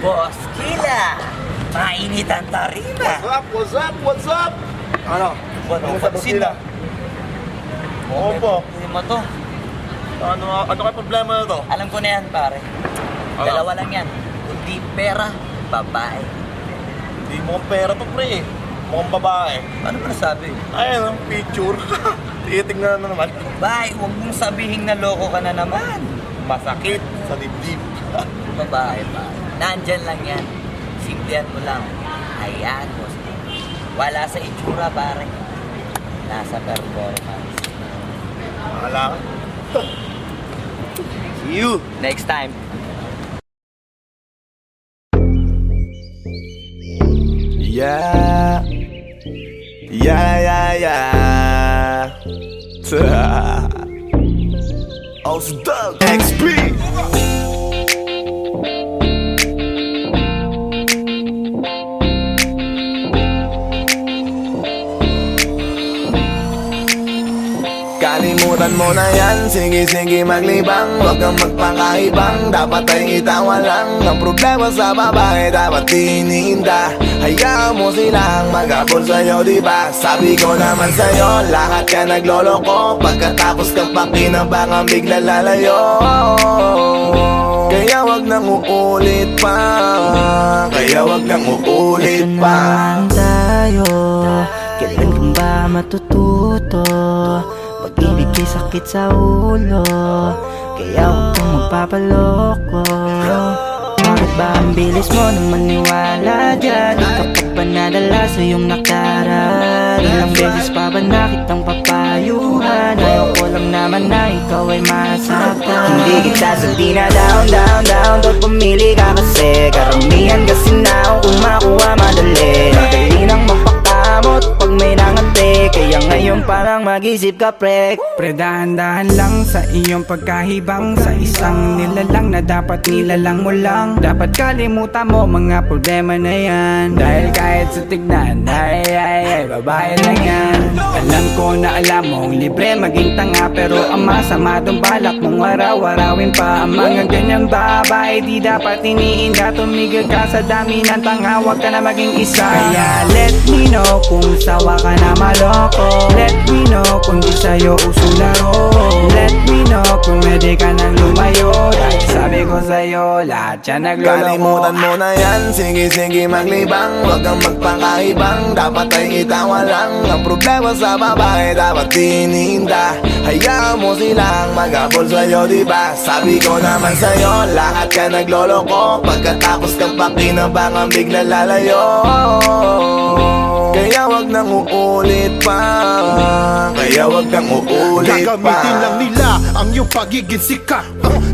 Boss Kila, mainit ang tarima. What's up? What's up? Ano? Ano pansin na? Oo po. Hindi mo to. Ano kayo problema na to? Alam ko na yan, pare. Ano? Dalawa lang yan. Kundi pera, babae. Hindi mo pera to, pre. Mukhang babae. Ano ba nasabi? Ayun, ang picture. Titingnan na naman. Babae, huwag mong sabihin na loko ka na naman. Masakit sa dibdib. Babae pa. Nandyan lang yan. Simplihan mo lang. Ayan, boss. Wala sa itsura, pare. Nasa performance. Wala ka. See you Next time. Yeah. Ausdog XP. Kalimutan mo na yan, sige maglibang. Huwag kang magpakaibang, dapat ay itawa lang. Ang problema sa babae, dapat tinihinda. Hayaan mo silang mag-abol sa'yo, diba? Sabi ko naman sa'yo, lahat ka nagloloko. Pagkatapos kang pakinabangan, bigla lalayo. Kaya wag nang uulit pa. Kaya wag nang uulit pa. Ito naman tayo, kailan kang ba matututo? Pag-ibig ay sakit sa ulo, kaya huwag kang magpapaloko. Bakit ba ang bilis mo na maniwala dyan? Di ka pa ba nadala sa iyong nakaraan? Ilang beses pa ba nakitang papayuhan? Ayaw ko lang naman na ikaw ay masaktan. Hindi kita sabi na down Doon pumili ka kasi karamihan kasi na kung makuha madali. Madali nang magpakamot pag may nangante. Kaya ngayon parang mag-isip ka, pre. Pre, dahan-dahan lang sa iyong pagkahibang. Sa isang nilalang na dapat nilalang mo lang. Dapat kalimutan mo mga problema na yan. Dahil kahit sa tignan, ay, babae lang yan. Alam ko na alam mong libre maging tanga, pero ang masama dong balak mong araw-arawin pa. Ang mga ganyang babae di dapat iniinda. Tumigil ka sa dami ng tanga, huwag ka na maging isa. Kaya let me know kung sawa ka na maloko. Let me know kung di sa'yo uso laro. Let me know kung pwede ka nang lumayo. Dahil sabi ko sa'yo, lahat yan nagloloko. Kalimutan mo na yan, sige maglibang. Huwag kang magpakaibang, dapat ay itawa lang. Ang problema sa babae, dapat tinihinda. Hayaan mo silang mag-abol sa'yo, diba? Sabi ko naman sa'yo, lahat ka nagloloko. Pagkatapos kang pakinabangan, bigla lalayo. Kaya wag nang uulit pa. Kaya wag nang uulit pa. Gagamitin lang nila ang iyong pagiging sikat.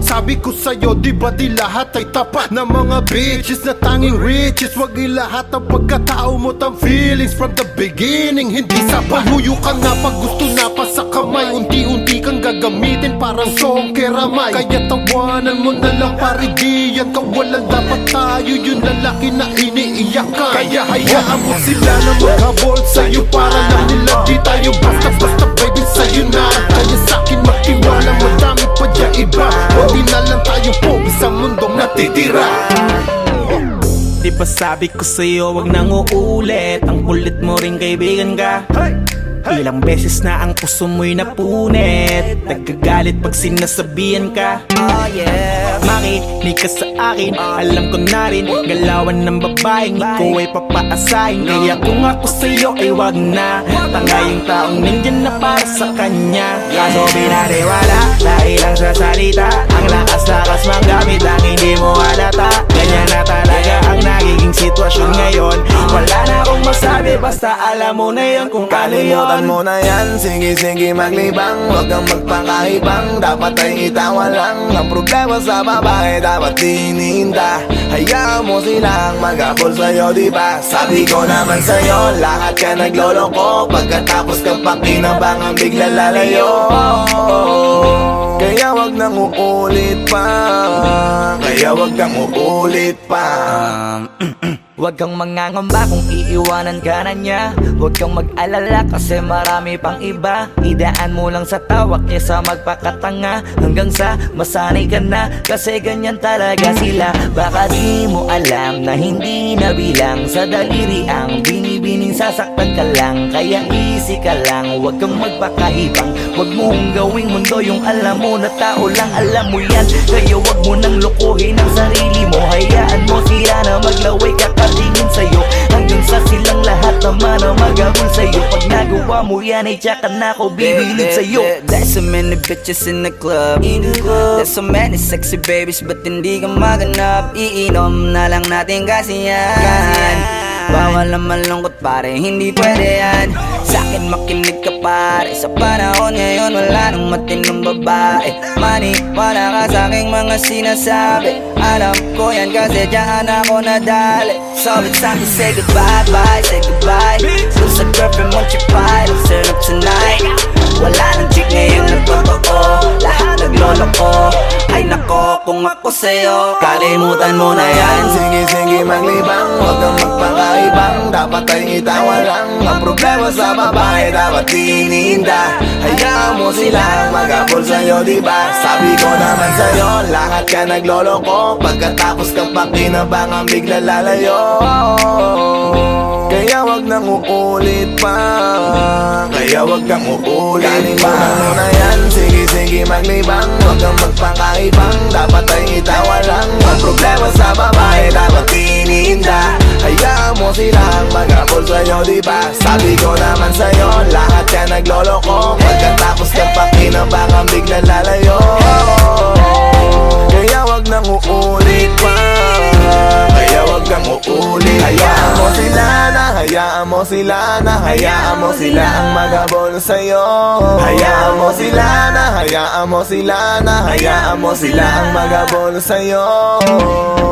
Sabi ko sa'yo, di ba di lahat ay tapat na mga bitches na tanging riches? Wag ilahat ang pagkatao mo tang feelings from the beginning. Hindi sapat. Luyo ka na pag gusto na pa sa kamay. Unti-unti kang gagamitin parang song keramay. Kaya tawanan mo na lang pare, di yan kawalan. Dapat tayo yung lalaki na iniiyakan. Kaya hayaan mo sila na maghabol sa'yo. Para lang nila di tayo basta-basta baby sa'yo na. Kaya sa'kin magtiwala, madami pa dyan iba. Hindi na lang tayo po sa mundong natitira. Di ba sabi ko sa'yo, wag nang uulit. Ang kulit mo rin kaibigan ka. Ilang beses na ang puso mo'y napunit. Nagkagalit pag sinasabihan ka. Oh yeah. Makinig ka sa akin, alam ko na rin galawan ng babaeng ikaw ay papaasahin. Kaya kung ako sa'yo ay wag na. Tanga yung taong nandyan na para sa kanya. Kaso binariwala dahil lang sa salita. Ang lakas-lakas magamit lang hindi mo halata. Ganyan na talaga ang nagiging sitwasyon ngayon. Wala na akong masabi, basta alam mo na yun kung paano yun. Kalimutan mo na yan, sige maglibang. Huwag kang magpakaibang, dapat ay itawa lang. Ang problema sa babae, dapat tinihinda. Hayaan mo silang mag-abol sa'yo, diba? Sabi ko naman sa'yo, lahat ka nagloloko. Pagkatapos kang pakinabangan, bigla lalayo. Kaya wag nang uulit pa. Kaya wag nang uulit pa. Huwag kang mangangamba kung iiwanan ka na niya. Huwag kang mag-alala kasi marami pang iba. Idaan mo lang sa tawak niya sa magpakatanga, hanggang sa masanay ka na, kasi ganyan talaga sila. Baka di mo alam na hindi nabilang sa daliri ang binibining sasaktan ka lang. Kaya easy ka lang, huwag kang magpakahibang. Huwag mong gawing mundo yung alam mo na tao lang alam mo yan. Kaya huwag mo nang lukuhin ang sarili mo. Hayaan mo sila na maglaway kakatingin sa'yo, hanggang sa silang lahat naman ang magabol sa'yo. Pag nagawa mo yan ay tsaka na ako bibilid sa'yo. There's so many bitches in the club. There's so many sexy babies, but hindi ka maganap. Iinom na lang natin kasi yan. Bawal na malungkot pare, hindi pwede yan. Sa'kin makinig ka pare, sa panahon ngayon wala nang matinong babae. Maniwala ka sa'king mga sinasabi, alam ko yan kasi dyan ako nadali. So it's time to say goodbye, bye, say goodbye. Dun sa girlfriend mo chipay, let's turn up tonight. Wala nang chick ngayon nagtotoo, lahat naglolo ko. Ay nako, kung ako sa'yo, kalimutan mo na yan. Sige, sige maglibang, huwag kang magpakaibang. Dapat ay itawa lang, ang problema sa babae dapat tininda. Hayaan mo silang mag-abol sa'yo, diba? Sabi ko naman sa'yo, lahat ka nagloloko. Pagkatapos kang pakinabangan, bigla lalayo. Kaya wag nang uulit pa, kaya wag kang uulit. Kalimutan mo na yan, sige sige maglibang. Huwag kang magpakaibang, dapat ay itawa lang. Ang problema sa babae dapat tininda. Hayaan mo silang mag-abol sa'yo, diba? Sabi ko naman sa'yo, lahat ka nagloloko. Pagkatapos kang pakinabangan, bigla lalayo. Kaya wag nang uulit pa, kaya wag kang uulit. Hayaan mo sila na, hayaan mo sila na, hayaan mo sila ang mag-abol sa'yo. Hayaan mo sila na, hayaan mo sila na, hayaan mo sila ang mag-abol sa'yo.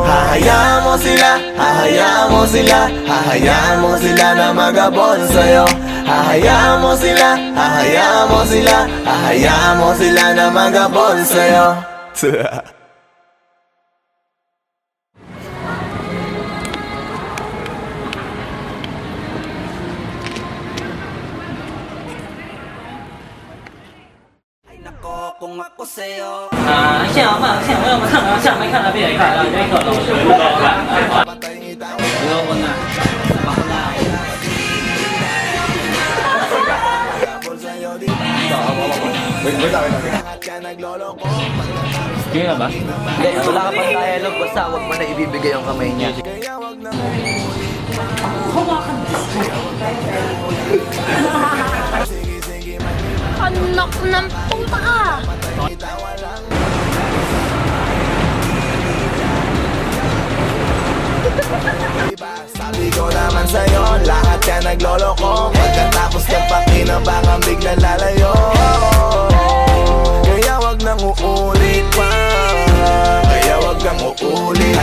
Hahayaan mo sila, hahayaan mo sila, hahayaan mo sila na mag-abol sa'yo. Hahayaan mo sila, hahayaan mo sila, hahayaan mo sila na mag-abol sa'yo. Kung ako sa'yo, 现在慢，现在要么看啊，下面看那边也看，那可能是不高看。不要问呐，Sige na ba? Hindi, wala ka pang dialogue, basta huwag mo na ibibigay yung kamay niya. Anak ng puta ka! Sabi ko naman sa'yo, lahat ka nagloloko. Pagkatapos kang pakinabangan, bigla lalayo. Kaya wag nang uulit pa, kaya wag kang uulit.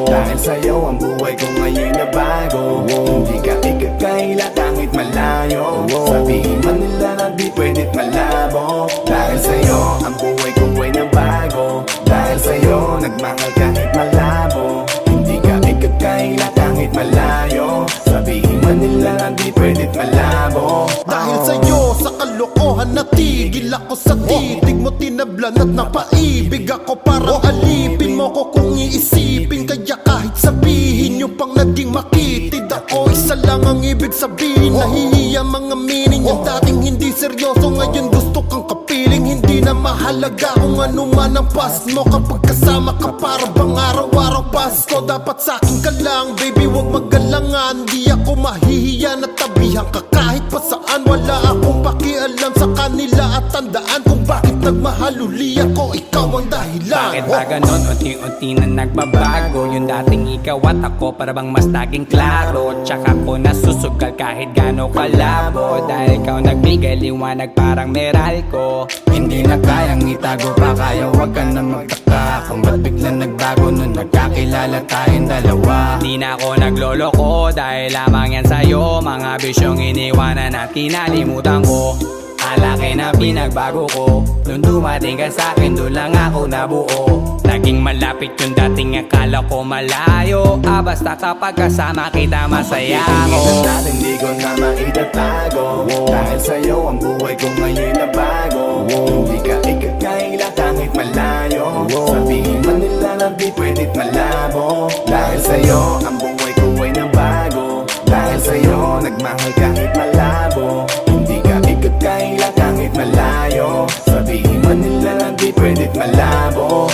Dahil sa'yo ang buhay ko ngayon na bago. Hindi ka ikakaila kahit malayo. Sabihin man nila na di pwedit malabo. Dahil sa'yo ang buhay ko ay nabago. Dahil sa'yo nagmahal kahit malabo. Hindi ka ikakaila kahit malayo. Sabihin man nila na di pwedit malabo. Dahil sa'yo sa kalokohan natigil ako sa titig mo. Tinablan at napaibig ako parang alipin mo ko kung iisipin. Kaya kahit sabihin nyo pang naging makitid, ako Isa lang ang ibig sabihin, nahihiya mga meaning. Yung dating hindi seryoso, ngayon gusto kang kapiling. Hindi na mahalaga kung ano man ang past mo. Kapag kasama ka para bang araw-araw Pasko. Dapat sa'kin ka lang, baby, wag magalangan. Di ako mahihiya na tabihan ka kahit pa saan. Wala akong pakialam sa kanila at tandaan kung bakit nagmahal uli ako. Ikaw ang dahilan. Bakit ba ganon? Unti-unti na nagbabago. Yung dating ikaw at ako para bang mas naging klaro. Tsaka ko nasusugal kahit gano'ng kalabo. Dahil ikaw nagbigay liwanag parang Meralco. Hindi na kayang itago pa, kaya wag ka na magtaka kung ba't biglang nagbago nung nagkakilala tayong dalawa. Di na ako nagloloko dahil lamang yan sa'yo. Mga bisyong iniwanan at kinalimutan ko. Alaki na pinagbago ko. Nung dumating ka sa'kin, doon lang ako nabuo. Naging malapit yung dating akala ko malayo. Basta kapag kasama kita masaya ako. Hindi ko na maitatago, dahil sa'yo ang buhay ko ngayon na bago. Hindi ka ikakaila kahit malayo. Sabihin man nila na di pwedit malabo. Dahil sa'yo ang buhay ko ay na bago. Dahil sa'yo nagmahal kahit malabo. Hindi ka ikakaila kahit malayo. Sabihin man nila na di pwedit malabo.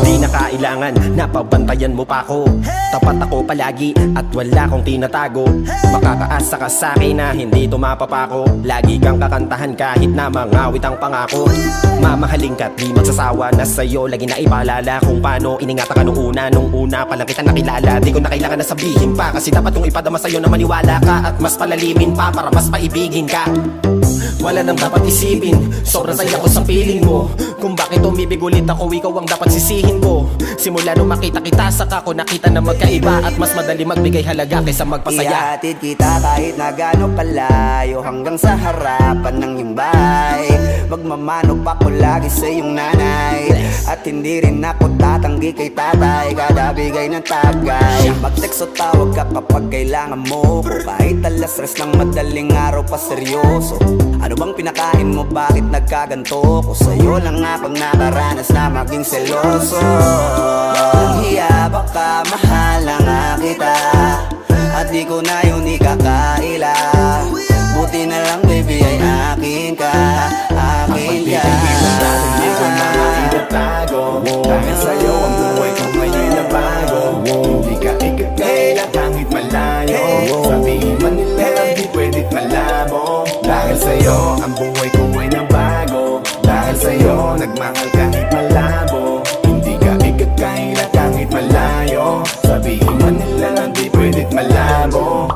Di na kailangan na pabantayan mo pa ako. Tapat ako palagi at wala kong tinatago. Makakaasa ka sa'kin na hindi tumapapako. Lagi kang kakantahan kahit na mangawit ang pangako. Mamahalin ka't di magsasawa na sa'yo lagi na ipaalala kung paano iningatan ka nung una pa lang kita nakilala. Di ko na kailangan na sabihin pa, kasi dapat kong ipadama sa'yo na maniwala ka at mas palalimin pa para mas paibigin ka. Wala nang dapat isipin, sobrang saya ko sa feeling mo. Kung bakit umibig ulit ako, ikaw ang dapat sisihin ko. Simula nung makita kita, saka ko nakita na magkaiba. At mas madali magbigay halaga kaysa magpasaya. Ihatid kita kahit na gano'ng kalayo, hanggang sa harapan ng iyong bahay. Magmamano pa ko lagi sa iyong nanay. At hindi rin ako tatanggi kay tatay, kada bigay ng tagay. Mag-text o tawag ka kapag kailangan mo ko, kahit alas stress ng madaling araw pa seryoso. Ano bang pinakain mo, bakit nagkaganto ko? Sa'yo lang nga pag nakaranas na maging seloso. Walang hiya, baka mahal na nga kita, at di ko na yun ikakaila. Buti na lang baby ay akin ka, akin ka. Hindi ko na maitatago, dahil sa'yo ang buhay ko ngayon na bago. Hindi ka ikakaila kahit malayo. Sabihin man nila lang di pwedit malabo. Dahil sa'yo ang buhay ko ay na bago. Dahil sa'yo nagmahal kahit malabo. Hindi ka ikakaila kahit malayo. Sabihin man nila lang di pwedit malabo.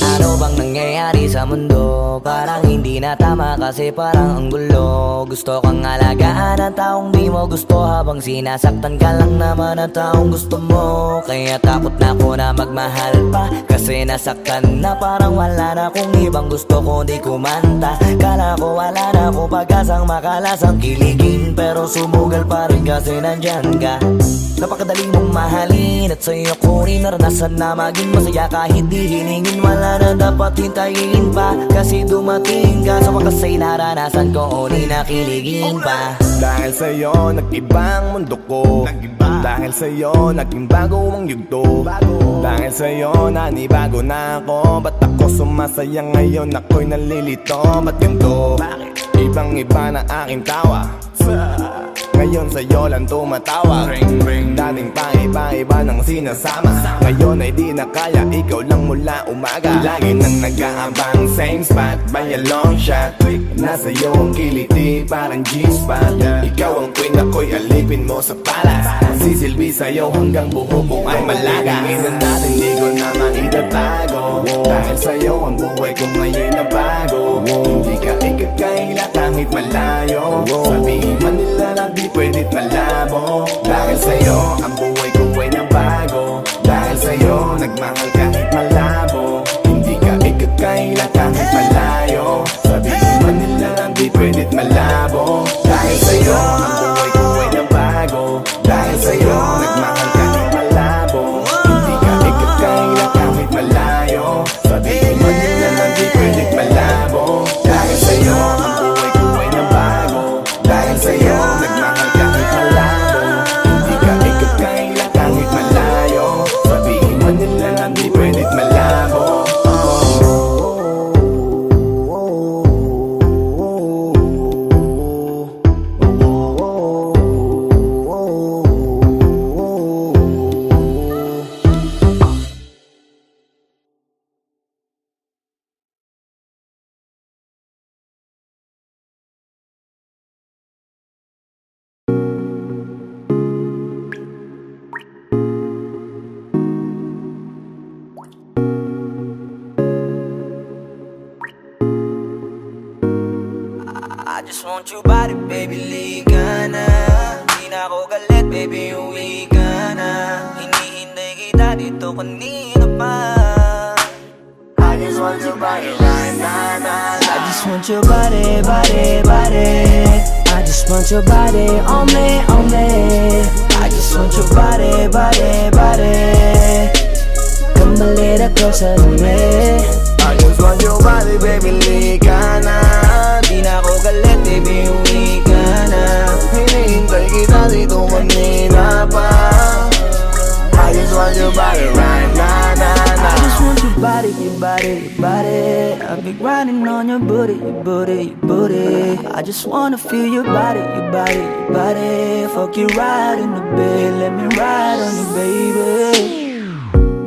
Ano bang nangyayari sa mundo? Parang hindi na tama kasi parang ang gulo. Gusto kang alagaan ang taong di mo gusto, habang sinasaktan ka lang naman ang taong gusto mo. Kaya takot na ako na magmahal pa, kasi nasaktan na parang wala na akong ibang gusto kundi kumanta. Kala ko wala na ako pag-asang makalasang kiligin, pero sumugal pa rin kasi nandyan ka. Napakadali mong mahalin at sa'yo ko rin naranasan na maging masaya kahit di hiningin. Wala na dapat hintayin pa, kasi dumating ka. Sa wakas ay naranasan ko, uli na kiligin pa. Dahil sa'yo nag-ibang mundo ko. Dahil sa'yo naging bago ang yugto. Dahil sa'yo nanibago na ako. Ba't ako sumasaya ngayon, ako'y nalilito? Ba't ganito? Ibang iba na aking tawa, ngayon sa'yo lang tumatawa. Dating pa iba-iba ng sinasama, ngayon ay di na kaya, ikaw lang mula umaga. Lagi nang nag-aabang, same spot by a long shot. Nasa iyo ang kiliti, parang G-spot. Ikaw ang queen, ako'y alipin mo sa palas. Sisilbi sa'yo hanggang buho ko ay malaga. Inan natin di ko na maitatago, dahil sa'yo ang buhay ko ngayon na bago. Hindi ka ikakaila kahit malayo. Sabihin man nila na di pwedit malabo. Dahil sa'yo ang buhay ko ay na bago. Dahil sa'yo nagmahal kahit malabo. Hindi ka ikakaila kahit malayo. Sabihin man nila na di pwedit malabo. Dahil sa'yo ang buhay ko ay na bago. Dahil sa'yo nagmahal kahit malabo. Hindi ka ikakaila kahit malayo. Sabihin man nila na di I just want your body, baby, liga na. Di na ako galit, baby, uwi ka na. Hinihintay kita dito kanina pa. I just want your body right now. I just want your body, body, body. I just want your body on me, on me. I just want your body, body, body. Come a little closer to me. I just want your body, baby, lika na. Di na ako galit, baby, uwi ka na. Hinihintay kita dito kanina pa. I just want your body right now, I just want your body, your body, your body. I've been grinding on your booty, your booty, your booty. I just wanna feel your body, your body, your body. Fuck you right in the bed, let me ride on you, baby.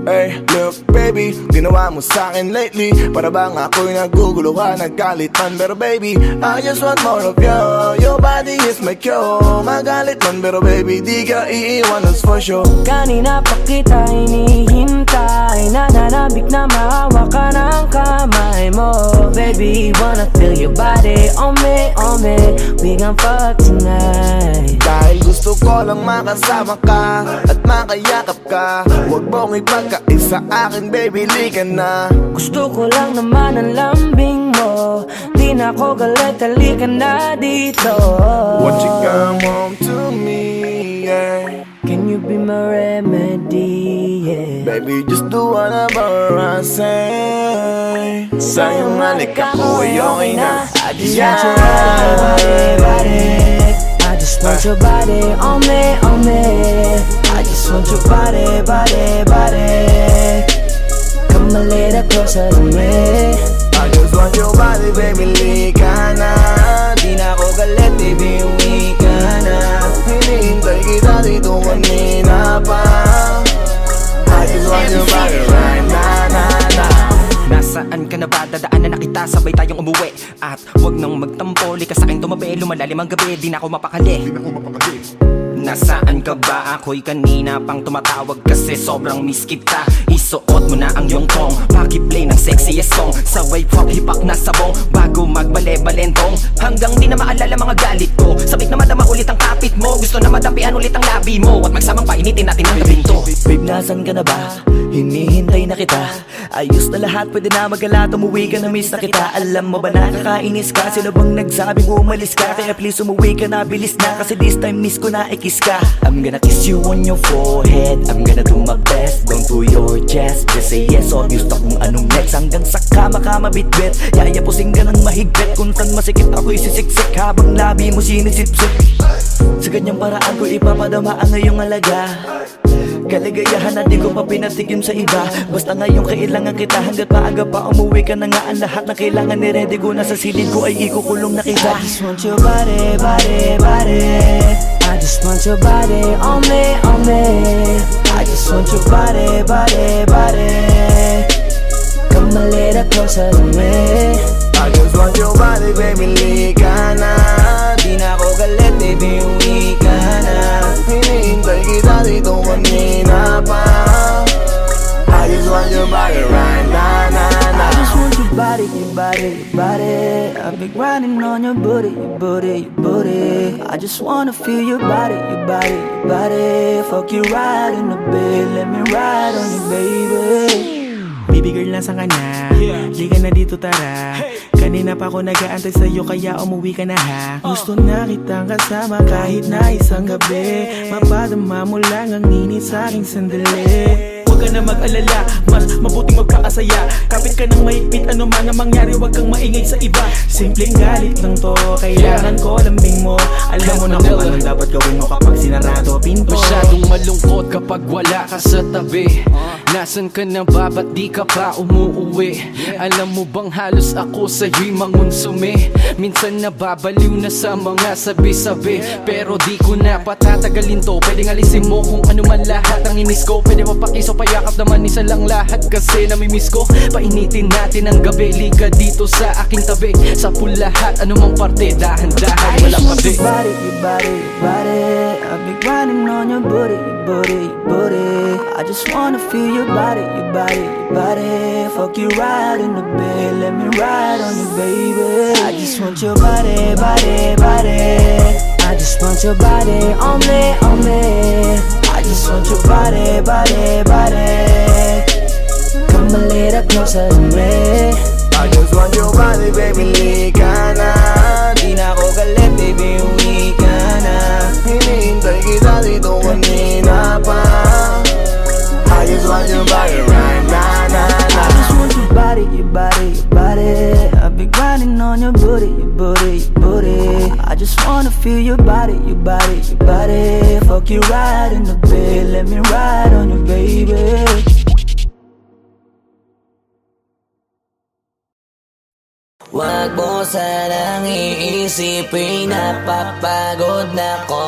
Hey, look baby, ginawa mo sa'kin lately. Para bang ako'y naguguluhan, naggalit man. Pero baby, I just want more of you. Your body is my cure. Magalit man, pero baby, di ka iiwan, that's for sure. Kanina pa kita hinihintay, nananabik na maawa ka ng kamay mo. Baby, wanna feel your body on me, on me. We gon' fuck tonight. Dahil gusto ko lang makasama ka at makayakap ka. Huwag mong ipagkaisa akin, baby, lika na. Gusto ko lang naman ang lambing mo. Di na ako galit, halika na dito. Won't you come home to me, yeah. Can you be my remedy, yeah. Baby, just do whatever I say. Sa'yong halik ako ay okay na. I just want your body, body. I just want your body on me, on me. I just want your body, body, body. Come a little closer to me. I just want your body, baby, lika na. Di na ako galit, baby, uwi ka na. Hinihintay kita dito kanina pa. I just want your body right now. Nasaan ka na ba? Dadaanan na kita, sabay tayong umuwi. At huwag nang magtampo, lika sa'kin tumabi. Lumalalim ang gabi, di na ako mapakali. Nasaan ka ba? Ako'y kanina pang tumatawag kasi sobrang miss kita. Isuot mo na ang iyong tong, pakiplay ng sexiest song. Sabay pop hipak na sabong, bago magbale-balentong. Hanggang di na maalala mga galit ko. Sabik na madama ulit ang kapit mo. Gusto na madampian ulit ang labi mo. At magsamang painitin natin ang gabing to. Babe, nasan ka na ba? Hinihintay na kita. Ayos na lahat, pwede na magala. Umuwi ka na, miss na kita. Alam mo ba nakakainis ka? Sino bang nagsabing umalis ka? Kaya please umuwi ka na, bilis na. Kasi this time miss ko na ikis ka. I'm gonna kiss you on your forehead. I'm gonna do my best, down to your chest. Just say yes, obvious na kung anong next. Hanggang sa kama ka mabitbit. Yayapusing ka ng mahigpit. Kung saan masikip ako'y sisiksik habang labi mo sinisipsip. Sa ganyang paraan ko ipapadama ang ngayong alaga. Kaligayahan na di ko pa pinatigim sa iba. Basta ngayon kailangan kita. Hanggat maaga pa umuwi ka na nga. Ang lahat na kailangan ni-ready ko na sa silid ko ay ikukulong na kita. I just want your body, body, body. I just want your body on me, on me. I just want your body, body, body. Come a little closer to me. I just want your body, baby, lika na. Di na ako galit, baby, uwi ka na. Hinihintay kita dito kanina pa. I just want your body right now, I just want your body, your body, your body. I've been grinding on your booty, your booty, your booty. I just wanna feel your body, your body, your body. Fuck you right in the bed, let me ride on you, baby. Baby girl, nasaan ka na? Liga na dito, tara. Kanina pa ako nag-aantay sa'yo, kaya umuwi ka na ha. Gusto na kitang kasama kahit na isang gabi. Mapadama mo lang ang init sa'king sandali. Huwag ka na mag-alala, mas mabuting magpakasaya. Kapit ka ng mahigpit, ano man ang mangyari, huwag kang maingay sa iba. Simpleng galit lang to, kailangan ko lambing mo. Alam mo na kung anong dapat gawin mo kapag sinarado pinto. Masyadong malungkot kapag wala ka sa tabi. Nasaan ka na ba? Ba't di ka pa umuuwi? Alam mo bang halos ako sa'yo'y mangonsume. Minsan nababaliw na sa mga sabi-sabi, pero di ko na patatagalin to. Pwedeng alisin mo kung ano man lahat ang inis ko. Pwede mapakiso, payakap naman isa lang lahat. Kasi namimiss ko, painitin natin ang gabi. Liga dito sa aking tabi, sa lahat, anumang parte, dahan-dahan, walang pati. Your body, your body, your body. I've been grinding on your booty, your booty, your booty. I just wanna feel your body, your body, your body. Fuck you right in the bed, let me ride on you, baby. I just just want your body, body, body. I just want your body on me, on me. I just want your body, body, body. Come a little closer to me. I just want your body, baby, lika na. Di na ako galit, baby, uwi ka na. Hinihintay kita dito kanina pa. I just want your body right now, nah, nah. I just want your body, your body, your body. I've been grinding on your booty, your booty, your booty. I just wanna feel your body, your body, your body. Fuck you right in the bed, let me ride on you, baby. Wag mo sanang iisipin, napapagod na ko.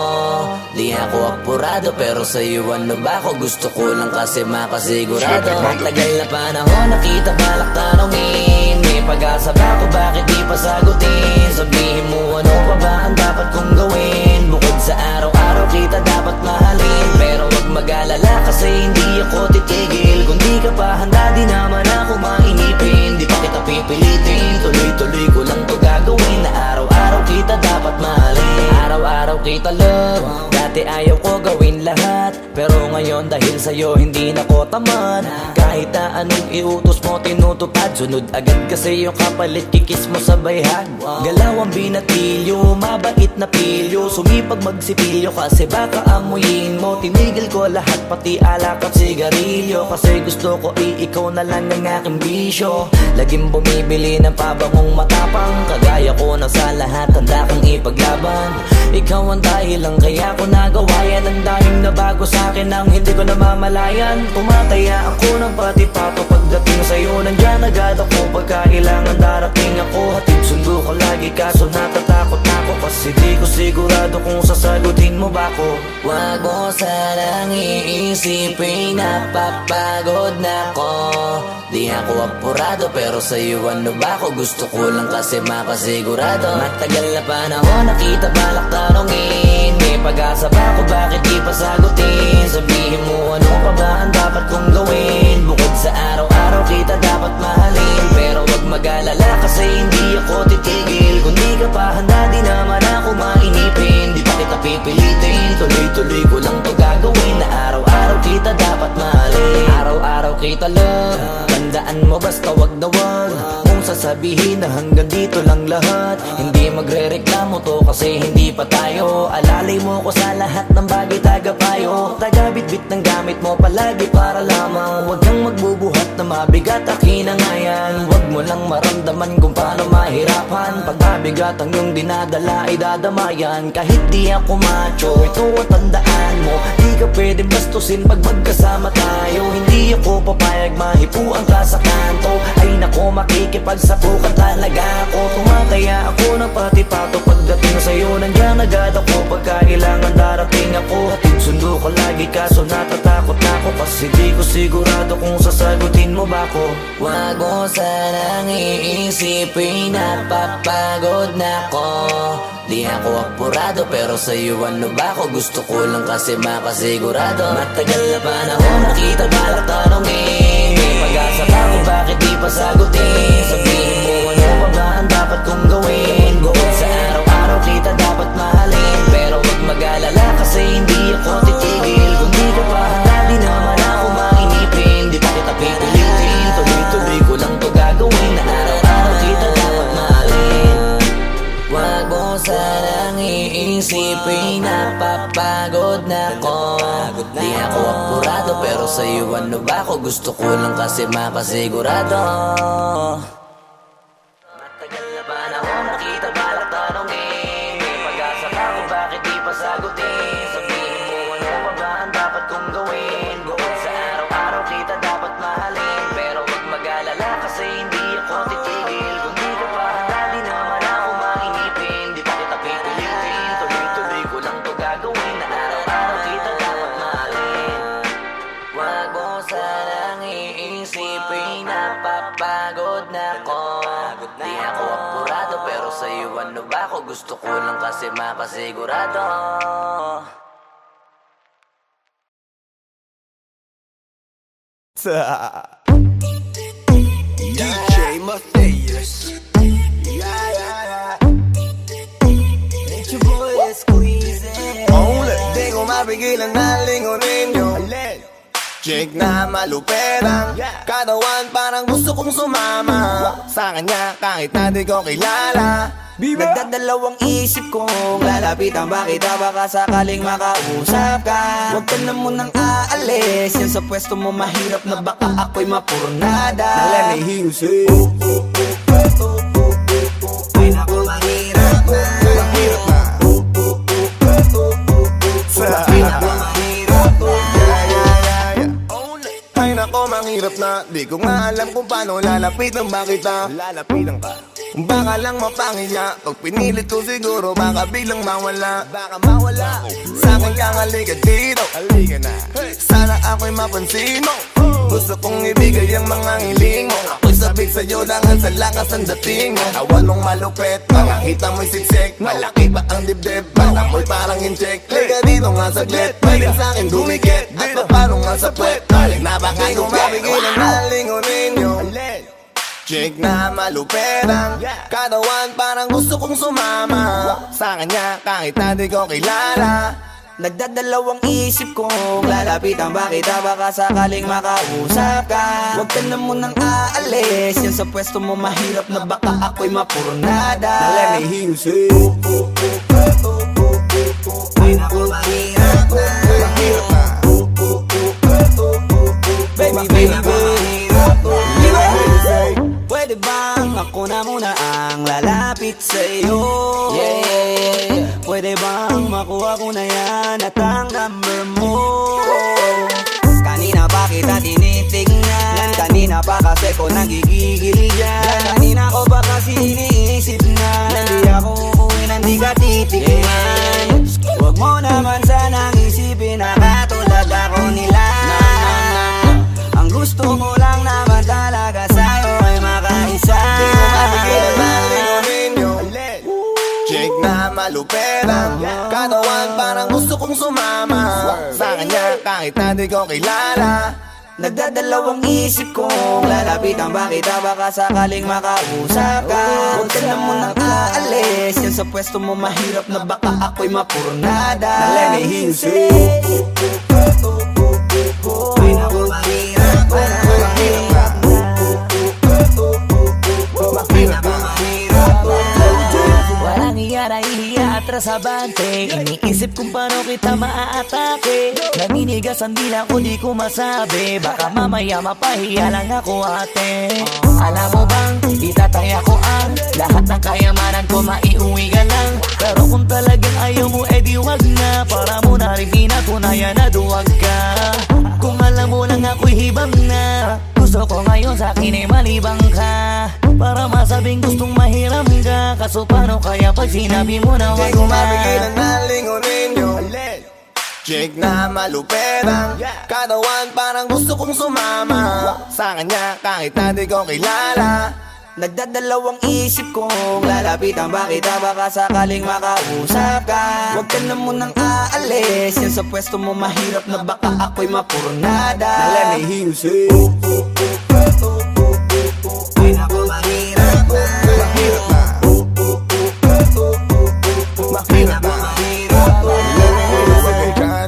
Di ako apurado pero sa'yo ano ba ako? Gusto ko lang kasi makasigurado. Matagal na panahon nakita balak tanongin. May pag-asa ba ako, bakit di pa sagutin? Sabihin mo ano pa ba ang dapat kong gawin? Bukod sa araw-araw kita dapat mahalin. Pero wag mag-alala kasi hindi ako titigil. Kung di ka pa handa di naman ako mainipin. Di pa kita pipilitin, tuloy-tuloy ko lang to gagawin. Na araw-araw kita dapat mahalin. Araw-araw kita love. Dati ayaw ko gawin lahat, pero ngayon dahil sa'yo hindi na ko tamad. Kahit na anong iutos mo tinutupad. Sunod agad kasi yung kapalit, kikis mo sa bayhag. Galaw ang binatilyo, mabait na pilyo. Sumipag magsipilyo kasi baka amuyin mo. Tinigil ko lahat pati alak at sigarilyo. Kasi gusto ko ikaw na lang ang aking bisyo. Laging bumibili ng pabangong matapang. Kagaya ko na sa lahat handa kang ipaglaban. Ikaw ang dahilan kaya ko nagawa yan. Ang daming nabago sa'kin ang hindi ko namamalayan. Tumataya ako ng pati-pato pagdating sa'yo. Nandyan agad ako pagkailangan darating ako. Hatid sundo ko lagi kaso natatakot ako. Kasi di ko sigurado kung sasagutin mo ba ko. Wag mo sanang iisipin, napapagod na ko. Di ako apurado pero sa'yo ano ba ako? Gusto ko lang kasi makasigurado. Matagal na panahon nakita balak tanongin. May pag-asa ba ako, bakit di pa sagutin? Sabihin mo ano pa ba ang dapat kong gawin? Bukod sa araw-araw kita dapat mahalin. Pero wag mag-alala kasi hindi ako titigil. Kung di ka pa handa di naman ako mainipin. Di pa kita pipilitin, tuloy-tuloy ko lang to gagawin. Na araw-araw kita dapat mahalin. Araw-araw kita love. Tandaan mo basta wag na wag kung sasabihin na hanggang dito lang lahat. Hindi magre-reklamo to kasi hindi pa tayo. Alalay mo ko sa lahat ng bagay tagapayo. Tagabitbit ng gamit mo palagi para lamang. Huwag kang magbubuhat na mabigat akin ang ayan. Huwag mo lang maramdaman kung paano mahirapan. Pag mabigat ang iyong dinadala ay dadamayan. Kahit di ako macho, ito ang tandaan mo. Di ka pwede bastusin pag magkasama tayo. Hindi ako papayag mahipuan ka sa kanto. Ay nako makikipagsapukan talaga ako. Tumataya ako ng pati-pato pagdating sa'yo. Nandiyan agad ako pagkailangan darating ako. Hatid sundo ko lagi kaso natatakot na ako. Kasi di ko sigurado kung sasagutin mo ba ko. Wag mo sanang iisipin, napapagod na ko. Di ako apurado pero sa'yo ano ba ako? Gusto ko lang kasi makasigurado. Matagal na panahon nakita balak tanongin. May pag-asa ba ako, bakit di pa sagutin? Sabihin mo ano pa ba ang dapat kong gawin? Bukod sa araw-araw kita dapat mahalin. Pero wag mag-alala kasi hindi ako titigil. Kung di ka pa handa di naman ako mainipin. Di pa kita pipilitin, tuloy-tuloy ko lang to gagawin. Na araw-araw kita dapat mahalin. Wag mo sanang iisipin, napapagod na ko. Di ako apurado pero sa'yo ano ba ako? Gusto ko lang kasi makasigurado. Matagal na panahon nakita balak tanongin. May pag-asa ba ako, bakit di pa sagutin? Sabihin mo ano pa ba ang dapat kong gawin? Bukod sa araw-araw kita dapat mahalin. Pero wag mag-alala kasi hindi ako titigil. Kung di ka pa handa di naman ako mainipin. Di pa kita pipilitin, tuloy-tuloy ko lang to gagawin. Na araw-araw kita dapat mahalin. Wag mo sanang iisipin, napapagod na ko. Di ako apurado pero sa'yo ano ba ako? Gusto ko lang kasi makasigurado. DJ Matthias. Yeah, yeah, yeah. mapigilan na lingunin yung chick na maluperang katawan, parang gusto kong sumama sa kanya kahit na di ko kilala. Nagdadalawang isip kong lalapitan ba kita, baka sakaling makausap ka. Huwag ka na munang aalis, yan sa pwesto mo mahirap na baka ako'y mapurnada. Now let me hear you say ay naku, mahirap na. mahirap na. Ay naku, mahirap na. Ay nako, mahirap na. Di ko nga alam kung paano lalapitan ba kita. Lalapitan ka, baka lang mapangiya. Pag pinilit ko siguro baka biglang mawala. Baka mawala. Sa'kin kang halika dito, halika na. Sana ako'y mapansin mo. Gusto kong ibigay ang mga hiling mo. Ako'y sabik sa'yo langan sa lakas ang dating mo. Awan mong malupet, makakita mo'y siksik. Malaki pa ang dibdib, bala mo'y parang incheck. Liga dito nga saglit, pwedeng sa'kin dumikit. At paano nga sa puwet, taling na baka tumapigilan na lingunin yung chick na maluperang katawan, parang gusto kong sumama sa kanya kahit na di ko kilala. Nagdadalawang isip kong lalapitan ba kita, baka sakaling makausap ka. Huwag ka na munang aalis, yan sa pwesto mo mahirap na baka ako'y mapurnada. Now let me hear you say ay naku, mahirap na. mahirap na. Baby, baby, mahirap na. Pwede bang ako na muna ang lalapit sa'yo? Yeah. Pwede bang makuha ko na yan at ang number mo? Kanina pa kita tinitignan, kanina pa kasi ko nagigigil dyan. Kanina ko pa kasi iniisip na hindi ako uuwi nang di ka titignan. Huwag mo naman sanang isipin na katulad ako nila. Ang gusto ko lang naman talaga sa'yo ay makaisa. Di mo mapigilan na lingunin yung chick na maluperang katawan, parang gusto kong sumama sa kanya kahit na di ko kilala. Nagdadalawang isip kong lalapitan ba kita, baka sakaling makausap ka. Huwag ka na munang aalis, yan sa pwesto mo mahirap na baka ako'y mapurnada. Now let me hear you say ay naku, mahirap na. mahirap na. mahirap na. Walang iya na ihiya atras sa bante. Iniisip kung paano kita maaatake. Naninigas ang dila ko, di ko masabi. Baka mamaya mapahiya lang ako, ate. Alam mo bang, itataya ko ang lahat ng kayamanan ko, maiuwi ka lang. Pero kung talagang ayaw mo, edi wag na. Para mo na rin pinatunayan na duwag ka. Kung alam mo lang ako'y hibang na. Gusto ko ngayon sa'kin ay malibang ka. Para masabing gustong mahiram ka. Kaso paano kaya pag sinabi mo na wag Di ko na? mapigilan na lingunin yung chick na maluperang katawan, parang gusto kong sumama sa kanya kahit na di ko kilala. Nagdadalawang isip kong lalapitan ba kita, baka sakaling makausap ka. Huwag ka na munang aalis, yan sa pwesto mo mahirap na baka ako'y mapurnada. Now let me hear you say ay naku, mahirap na. mahirap na. mahirap na.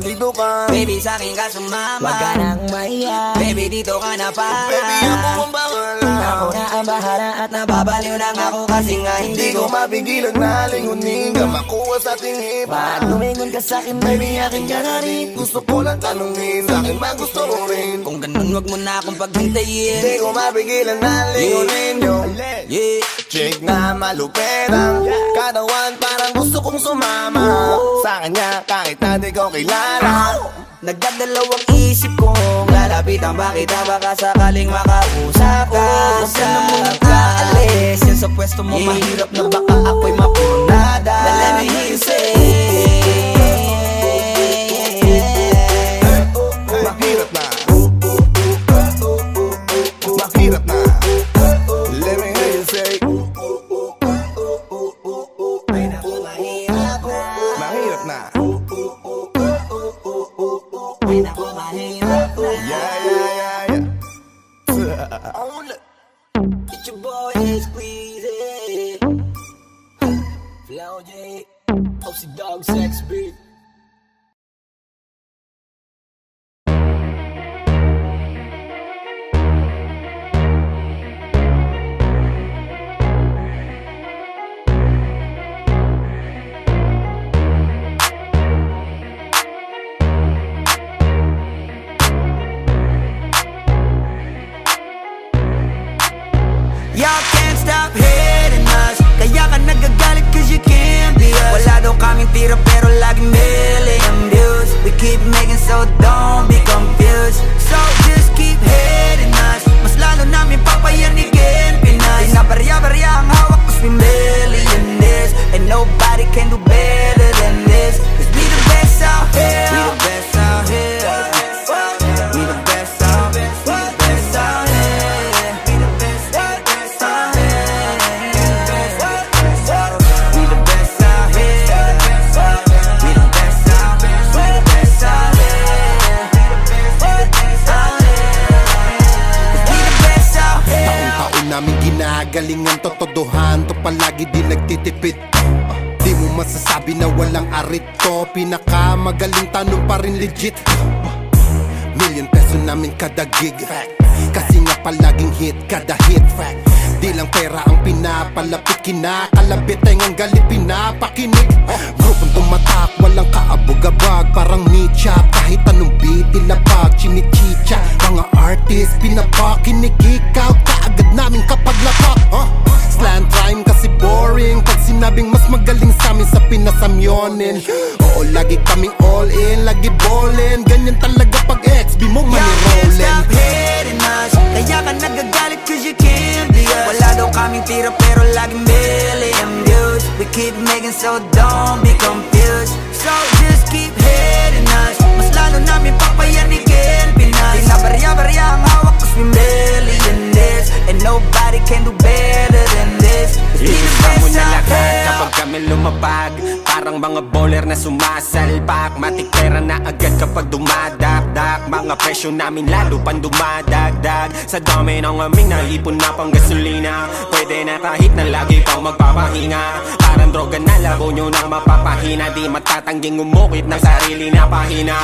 Dito ka, Baby, sa'kin ka sumama. Wag ka nang maiya. Baby, dito ka na para. baby ako ang bahala. Ako na ang bahala at Nababaliw lang ako kasi nga Hindi hindi ko ko mapigilan na lingunin ka, makuha sa tingin. Ba't lumingon ka sa'kin, baby, akin ka na rin. Gusto ko lang tanungin, sa'kin magusto mo rin. Kung ganun, wag mo na akong paghintayin. Di ko mapigilan na lingunin yung chick na maluperang katawan, parang gusto kong sumama sa kanya kahit na di ko kilala. Nagdadalawang isip kong lalapitan ba kita, baka sakaling makausap ka. Huwag ka na munang aalis, yan sa pwesto mo mahirap na baka ako'y mapurnada. Let me hear you say mahirap na. mahirap na. Let me hear you say mahirap na. Yeah. It's your boy, Squeezy Flow J, Opsy Dog Sex Beat. can do better than this. Cause we the best out here. We the best out here. We the best out here. We the best out here. We the best out here. We the best out here. We the best out here. We the best out here. Taon-taon namin ginagalingan, totodohan to palagi di nagtitipid. Di mo masasabi na walang arit to, pinakamagaling tanong pa rin legit. Million peso namin kada gig, kasi nga palaging hit kada hit. Di lang pera ang pinapalapit, kinakalabit ay ngang galit pinapakinig. Grupong tumatak, walang kaabog-abag, parang meat-chop, kahit anong beat ilapag, chinichicha. Mga artist, pinapakinig, ikaw kaagad namin kapag lapak. Slant rhyme kasi boring, pag sinabing mas magaling sa amin sa pinasamyonin. Oo, lagi kaming all in, lagi ballin', ganyan talaga pag XB mo money rollin'. Stop hating us, kaya ka nagagalit cause you can't be us. Wala daw kaming tira pero laging million views. We keep making so don't be confused. So just keep hating us, mas lalo namin papayanigin Pinas. Di na barya-barya ang hawak cause we millionaires, and nobody can do better than this. Iisa mo na lahat kapag kami lumapag, parang mga bowler na sumasalpak. Matik pera na agad kapag dumadakdak, mga presyo namin lalo pang dumadagdag. Sa dami ng aming naipon na pang gasolina, pwede na kahit na lagi pang magpapahinga. Parang droga na labo nyo nang mapapahina, di matatangging umukit ng sarili na pahina.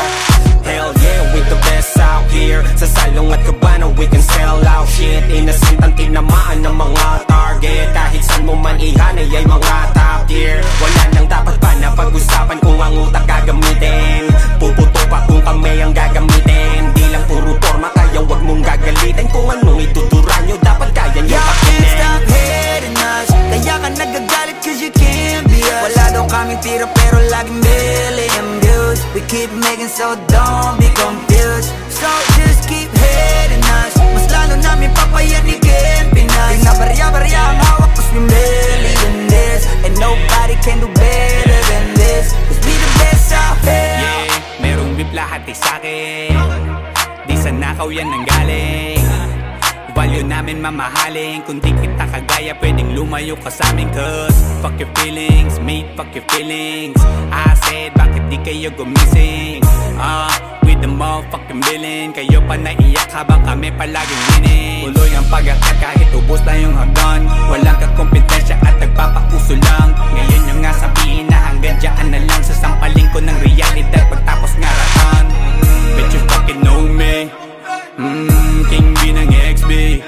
Hell yeah, we the best out here. Sa salong at kabana we can sell out shit. Innocent ang tinamaan ng mga target, kahit saan mo man ihanay ay mga top tier. Wala nang dapat pa na pag-usapan kung ang utak gagamitin. Puputo pa kung kami ang gagamitin. Di lang puro forma, kaya wag mong gagalitin. Kung anong ituturan nyo, dapat kaya nyo pakinin. Y'all can't stop hating us, kaya ka nagagalit cause you can't be us. Wala daw kaming tira pero laging million views. We keep making so don't be confused. So just keep hating us, mas lalo namin papayanigin Pinas. Di na barya-barya ang hawak cause we millionaires, and nobody can do better than this. Cause we the best out here. Yeah, merong beef lahat sa'kin, di sa nakaw yan ang galing. Value namin mamahalin, kung di kita kagaya pwedeng lumayo ka sa amin. Cause fuck your feelings, mate, fuck your feelings. I said, bakit di kayo gumising? With the motherfucking villain, kayo pa naiyak habang kami palaging winning. Tuloy ang pag-akat kahit ubos na yung hagdan, walang kakompetensya at nagpapauso lang. Ngayon yung nga sabihin na hanggang dyan na lang, sasampaling ko ng realidad pagtapos ngaratan. Bet you fucking know me, King B ng XB,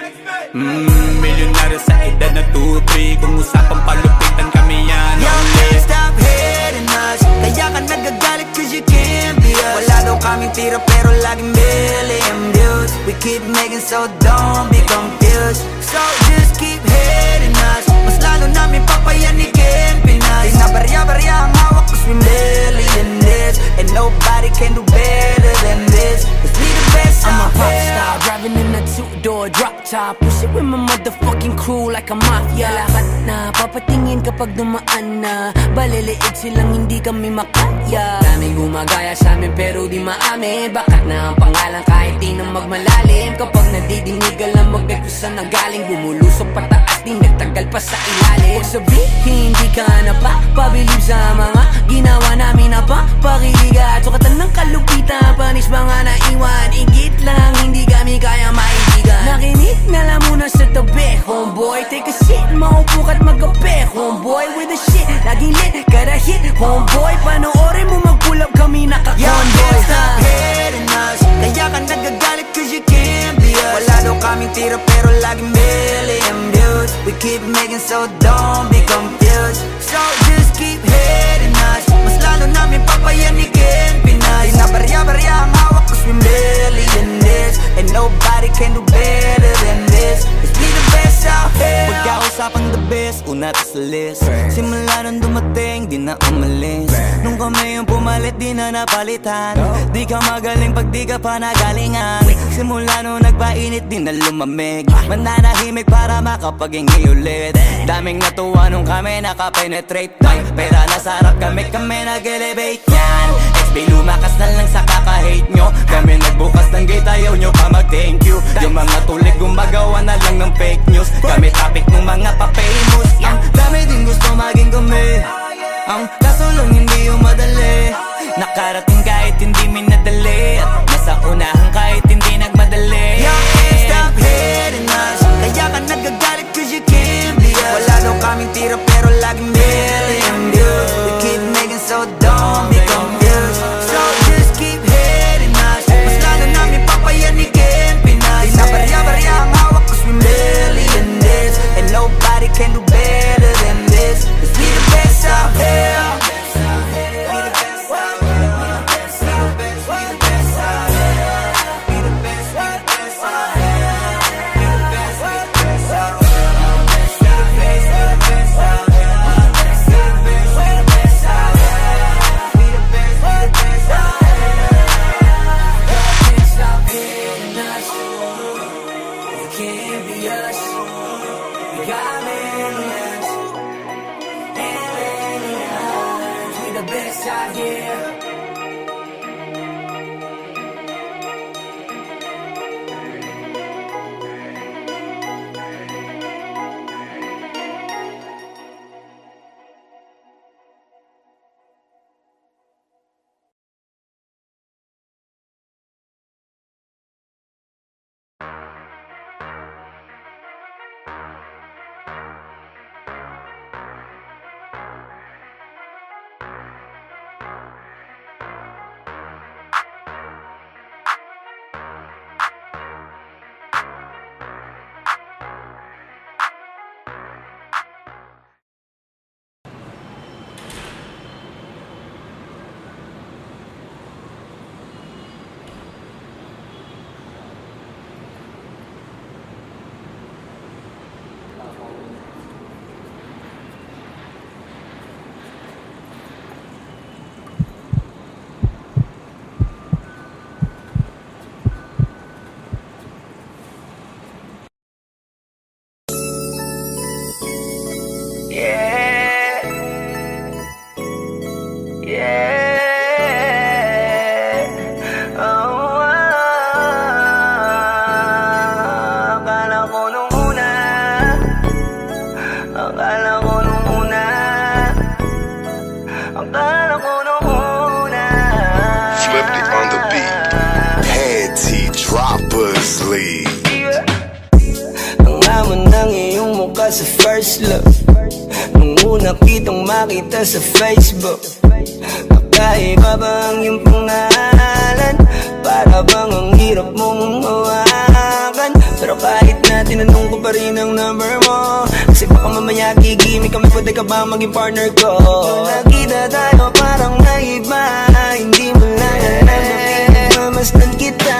milyonaryo sa edad na 2-3. Kung usapang palupitan kami yan. Y'all can't stop hating us, kaya ka nagagalit cause you can't be us. Wala daw kaming tira pero laging million views. We keep making so don't be confused. So just keep hating us, mas lalo namin papayanigin Pinas. Di na barya-barya ang hawak cause we millionaires, and nobody can do better than this. Cause we the best out here. I'm a pop star, driving in a two-door drop top, push it with my motherfucking crew like a mafia. Lahat na papatingin kapag dumaan na, baliliit silang hindi kami makaya. Daming gumagaya sa amin pero di maamin, bakat na ang pangalan kahit di na magmalalim. Kapag nadidinig alam magbe kung saan nanggaling, bumulusok pataas di nagtagal pa sa ilalim. Huwag sabihin hindi ka napapabilib sa mga ginawa namin na papakiliga. Sukatan ng kalupitan, panis mga naiwan, igit lang hindi kami kaya maibigan. Nakinig na lang muna sa tabi, homeboy. Take a shit, maupo ka't magabi, homeboy. With the shit, laging lit, kada hit, homeboy. Panoorin mo mag-pull up kami naka-convoy. Y'all can't stop hating us, kaya ka nagagalit cause you can't be us. Wala daw kaming tira pero laging million views. We keep making so don't be confused. So just keep hating us, mas lalo namin papayanigin Pinas. Di na barya-barya ang hawak cause we millionaires, and nobody can do better than this. Cause we the best out here. Pagkausapang the best, una to sa list. Simula nung dumating, di na umalis. Nung kami yung pumalit di na napalitan. Di ka magaling pag di ka pa nagalingan. Simula nung nagpainit di na lumamig. Mananahimik para makapaghingi ulit. Daming natuwa nung kami nakapenetrate. May pera na sarap kami nag-elevate yan. XB lumakas na lang sa kaka-hate nyo. Kami nagbukas ng gate ayaw nyo pa mag-thank you. Yung mga tulig gumagawa na lang ng fake news. Kami topic ng mga pa-famous. Ang dami din gusto maging kami. Ang kaso lang hindi yung madali. Nakarating kahit hindi minadali. At nasa unahan kahit hindi nagmadali. You can't stop hating us. Kaya ka nagagalit cause you can't be us. Wala daw kaming tira pero laging million views. We keep making so don't be confused. So just keep hating us. Mas lalo namin papayanikin Pinas. Di na barya-barya ang hawak cause we million this. And nobody can do better than this. Cause we the best out here. Sa first look, nung una kitang makita sa Facebook, kakaiba ba ang iyong pangalan? Para bang ang hirap mong hawakan? Pero kahit na tinanong ko pa rin ang number mo, kasi baka mamaya gigimik kami, pwede ka ba maging partner ko? Nung nakita tayo parang naiba, hindi mo lang alam, masdan kita.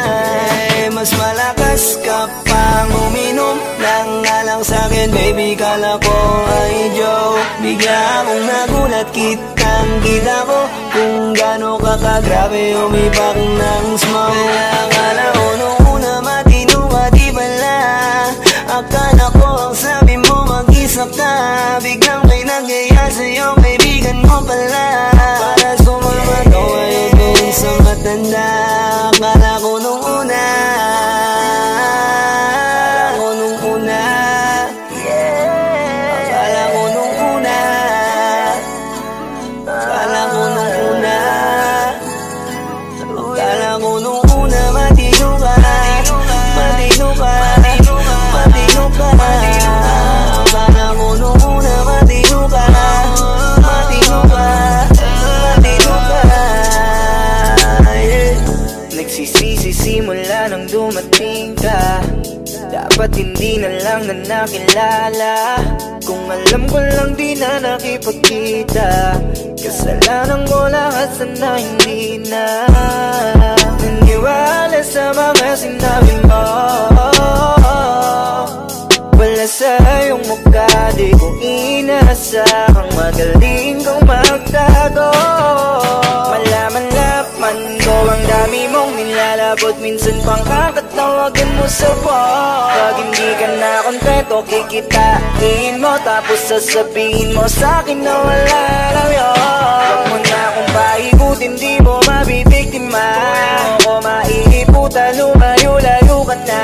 Mas malakas ka pang uminom ng alang sa'kin, baby, kala ko ay joke. Bigla akong nagulat, kitang-kita ko kung gaano ka kagrabe umipak ng smoke. Akala ko nung una matino ka, di pala. Akala ko ang sabi mo mag-isa ka. Biglang may nagyaya sa'yo, kaibigan mo pala. Para sumama ko ngayon kung sa matanda. Akala ko nung una, simula nang dumating ka, dapat hindi na lang na nakilala. Kung alam ko lang di na nakipagkita, kasalanan ko lahat, sana hindi na naniwala sa mga sinabi mo. Wala sa iyong mukha, di ko inasahang magaling kang magtago. Wala minsan pang kakatawagan mo sa phone. Pag hindi ka na kontento, kikitain mo, tapos sasabihin mo sa'kin na wala lang yun. Huwag mo na akong paikutin, di mo mabibiktima. Ako maiiputan, lumayo-layo ka na.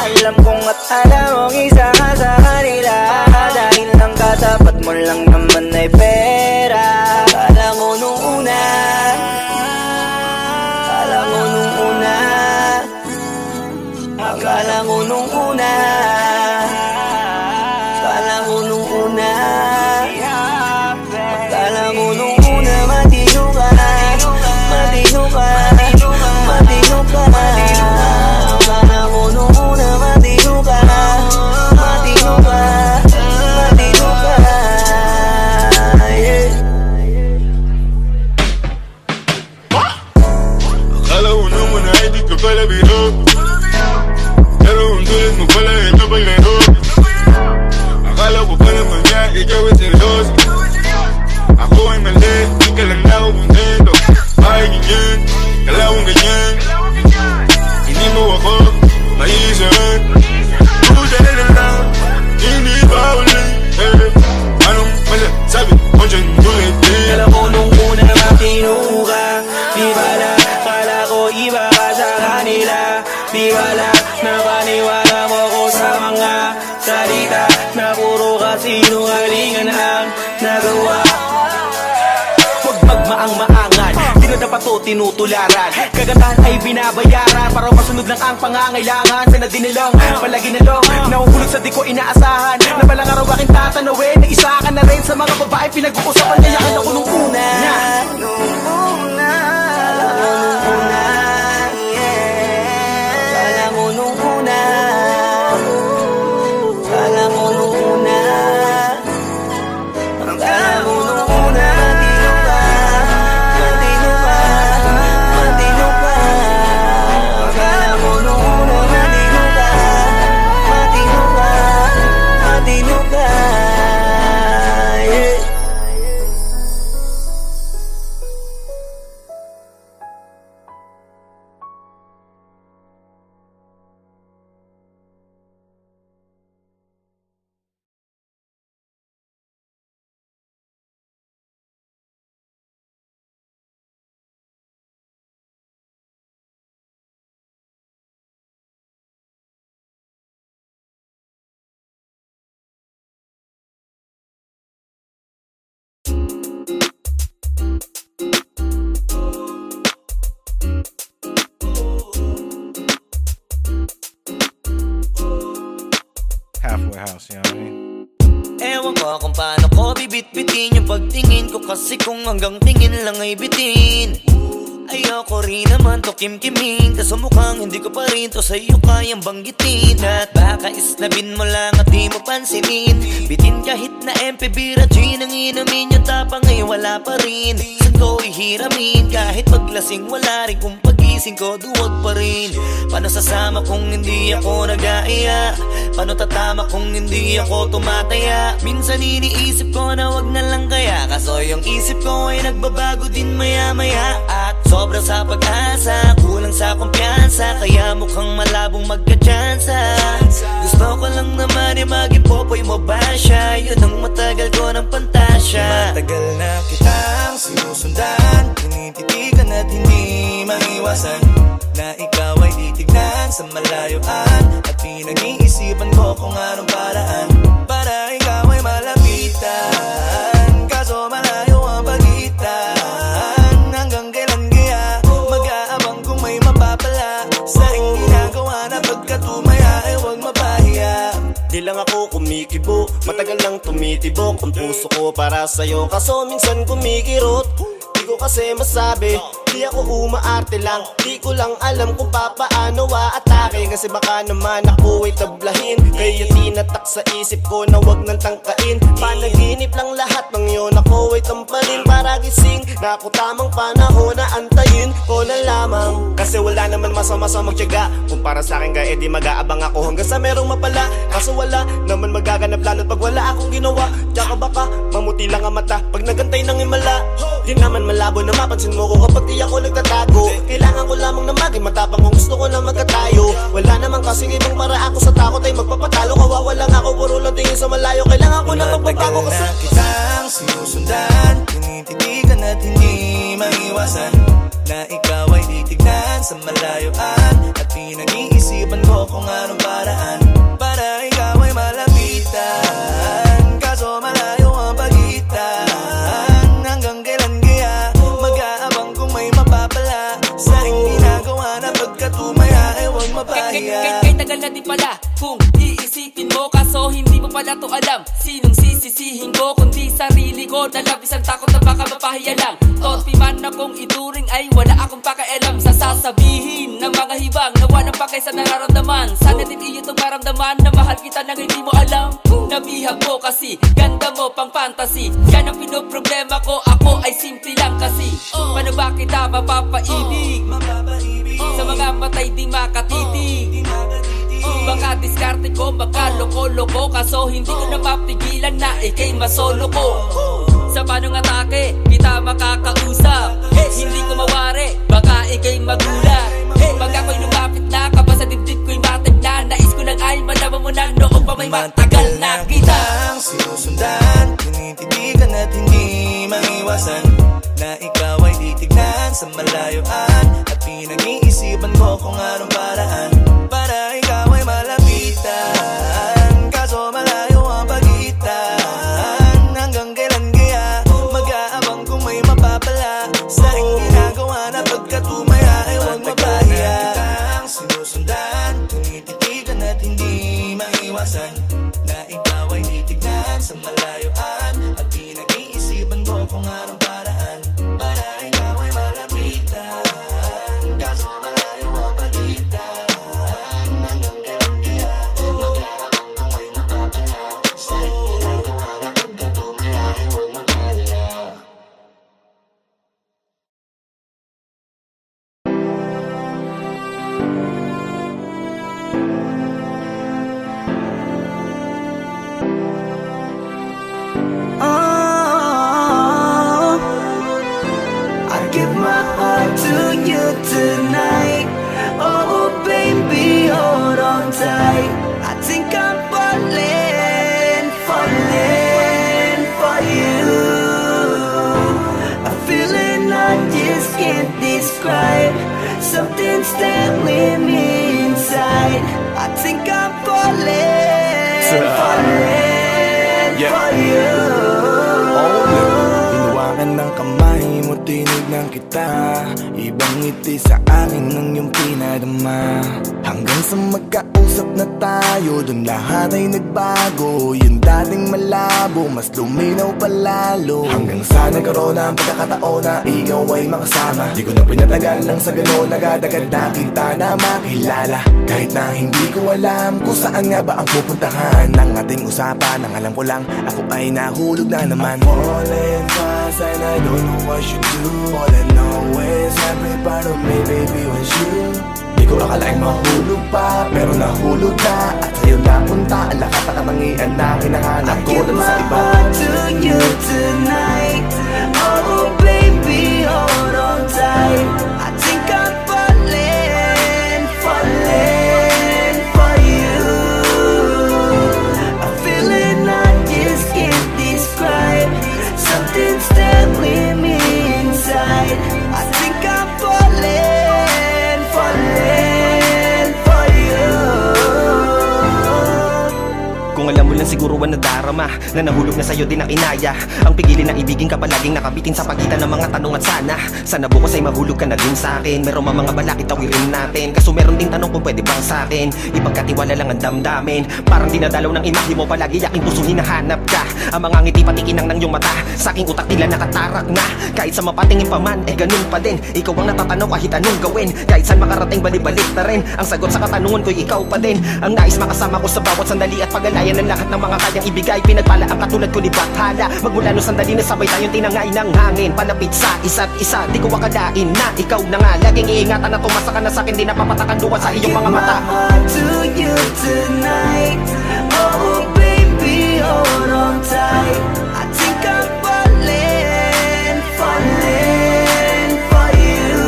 Alam kong at alam mong isa ka sa kanila, dahil lang katapat mo lang naman ay pera. Akala mo nung una, akala mo nung una, akala mo nung una, akala mo nung una, akala mo nung una, matino ka, matino ka, matino ka. Akala mo nung una, matino ka, matino ka, matino ka. Akala mo nung una ay di ka pala biro, pero ang tulad mo pala ito paglaro. Akala ko pa naman niya ikaw ay seryoso. Ako ay mali, di ka lang na ako kontento. Ay ganyan, kalawang ganyan, hindi mo ako maiisan. Buta na lang, hindi ba ulit? Anong masasabi mo dyan ulit? Kala ko nung una matino ka, di bala, kala ko iba ka sa kanila. Di bala, napaniwala mo ko sa mga salita na puro kasinungalingan ang nagawa. Huwag magmaang-maangan, di na dapat to tinutularan. Kagandahan ay binabayaran para masunod lang ang pangangailangan. Sana dinilang, palagi na lang nahuhulog sa di ko inaasahan, na balang araw aking tatanawin na isa ka na rin sa mga babae pinag-uusapan. Kaya akala ko nung una, nung una, akala mo nung una, akala mo nung una, akala mo nung una, matino ka, matino ka, matino ka. Akala mo nung una, matino ka, matino ka, matino ka. Halfway house, you know what I mean? Ewan ko kung paano ko bibit-bitin yung pagtingin ko, kasi kung hanggang tingin lang ay bitin. Ayoko rin naman to kim-kiming, kaso mukhang hindi ko pa rin to sa'yo kayang banggitin. At baka isnabin mo lang at di mo pansinin, bitin kahit na MP Bira Gin ang inumin, yung tapang ay wala pa rin. Saan ko ihiramin, kahit paglasing wala rin, kung pagising ko duwag pa rin. Paano sasama kung hindi ako nag-aaya? Paano tatama kung hindi ako tumataya? Minsan iniisip ko na wag na lang kaya, kaso yung isip ko ay nagbabago din maya-maya. At sobra sa pag-asa, kulang sa kumpiyansa, kaya mukhang malabong magka-tsansa. Gusto ko lang naman yung maging popoy mo ba siya? Yun ang matagal ko ng pantasya. Matagal na kitang sinusundan, tinititigan at hindi maiwasan, na ikaw ay titignan sa malayuan, at pinag-iisipan ko kung anong paraan para ikaw ay malapitan. Kaso malayo ang pagitan, hanggang kailan kaya mag-aabang kung may mapapala sa iyong ginagawa, na pagkatumaya ay huwag mapahiya. Di lang ako kumikibo, matagal lang tumitibok ang puso ko para sa'yo, kaso minsan kumikirot. Di ko kasi masabi, di ako umaarte lang, di ko lang alam kung papaano atake, kasi baka naman ako ay tablahin. Kaya tinatak sa isip ko na wag nang tangkain, panaginip lang lahat ng yun, ako ay tampalin para gising, na ako tamang panahon na antayin ko na lamang. Kasi wala naman masama sa magtiyaga, kung para sa akin ka edi mag-aabang ako hanggang sa merong mapala. Kaso wala naman magaganap lalo't pag wala akong ginawa, tsaka baka mamuti lang ang mata pag nagantay ng himala. Di naman malabo na mapansin mo ko kapag di ako nagtatago, kailangan ko lamang na maging matapang kung gusto gusto ko na magkatayo. Wala naman kasing ibang para ako sa takot ay magpapatalo. Kawawa lang ako, puro lang tingin sa malayo. Kailangan ko na magbabago kasi kitang sinusundan, tinititigan at hindi maiwasan na ikaw ay titignan sa malayuan. At pinag-iisipan ko kung anong paraan para ikaw ay malapitan. Kaso malayo ang pagitan. Hanggang kailan kaya mag-aabang kung may mapapala sa aking ginagawa na pagkatumaya ay huwag mapahiya. Kay tagal na di pala kung iisipin mo, kaso hindi mo pala to alam. Sinong sisisihin ko kundi sarili ko, na labis ang takot na baka mapahiya lang. Topi man akong ituring ay wala akong pakialam sa sasabihin ng mga hibang na walang pakay sa nararamdaman. Sana din iyo itong maramdaman na mahal kita nang hindi mo alam. Nabihag mo kasi, ganda mo pang fantasy. Yan ang pinoproblema ko, ako ay simple lang kasi. Paano ba kita mapapaibig sa mga matay di makatitig? Baka diskarte ko, baka loko-loko, kaso hindi ko na mapigilan na ikay masolo ko. Sa panong atake, kita makakausap. Hindi ko mawari, baka ikay magulat. Pag ako'y lumapit na, kapag sa dibdib ko'y matag na, nais ko lang ay malaman mo na noong pa may matagal na kita. Sinusundan, tinititigan at hindi maiwasan na ikaw ay titignan sa malayuan. At pinag-iisipan ko kung anong paraan para ikaw ay malapitan. Kaso malayo ang pagitan. Hanggang kailan kaya mag-aabang kung may mapapala sa aking ginagawa na pagkatumaya ay huwag mapahiya. Sinusundan, tinititigan at hindi maiwasan na ikaw ay titignan sa malayuan. At pinag-iisipan ko kung anong paraan para ikaw ay malapitan. Kaso malayo ang pagitan. Hanggang kailan kaya mag-aabang kung may mapapala sa aking ginagawa na pagkatumaya ay huwag mapahiya. Give my heart to you tonight. Oh baby, hold on tight. I think I'm falling, falling for you. A feeling I just can't describe. Something's staring me inside. I think I'm falling, falling for you. Hinawakan ng kamay mo, tinignan kita. Ibang ngiti sa akin ng iyong pinadama. Hanggang sa magkausap na tayo, dun lahat ay nagbago. Yung dating malabo, mas luminaw palalo. Hanggang sa nagkaroon na ang pagkakataon na ikaw ay makasama. Di ko na pinatagal lang sa gano'n, nagadagad na kita na makilala. Kahit na hindi ko alam kung saan nga ba ang pupuntahan ng ating usapan. Ang alam ko lang, ako ay nahulog na naman. I'm falling fast and I don't know what you do. All I know is every part of me, baby, was you. Di ko akalaing mahulog pa, pero nahulog na. At sa'yo napunta, ang lahat ng katangian na hinahanap ko lang sa iba. I give my heart to you tonight. Oh baby, hold on tight. I think I'm falling, falling for you. A feeling I just can't describe. Something's staring me inside. I think I'm falling, falling for you. Kung alam mo lang siguro ang nadarama na nahulog na sa'yo din ang inaya. Ang pigilin na ibigin ka palaging nakabitin sa pagitan ng mga tanong at sana bukas ay mahulog ka na din sa'kin. Meron mga balakid tawirin natin, kaso meron ding tanong kung pwede bang sa'kin ipagkatiwala lang ang damdamin. Parang dinadalaw ng imahe mo, palagi aking puso hinahanap ka. Ang mga ngiti patikinang ng iyong mata, sa aking utak tila nakatarak na. Kahit sa mapatingin pa man, ganun pa din. Ikaw ang natatanaw kahit anong gawin. Kahit saan makarating, balibalik na rin. Ang sagot sa katanungan ko'y ikaw pa din. Ang nais makasama ko sa bawat sandali at pagalayan ng lahat ng mga kayang ibigay. Pinagpala ang katulad ko ni Bathala. Magmula no sandali na sabay tayong tinangay ng hangin. Palapit sa isa't isa, di ko akalain na ikaw na nga. Laging iingatan na tumasa ka na sa'kin, di napapatakan duwa sa iyong mga mata. I give my heart to you tonight. Oh baby, hold on tight. I think I'm falling, falling for you.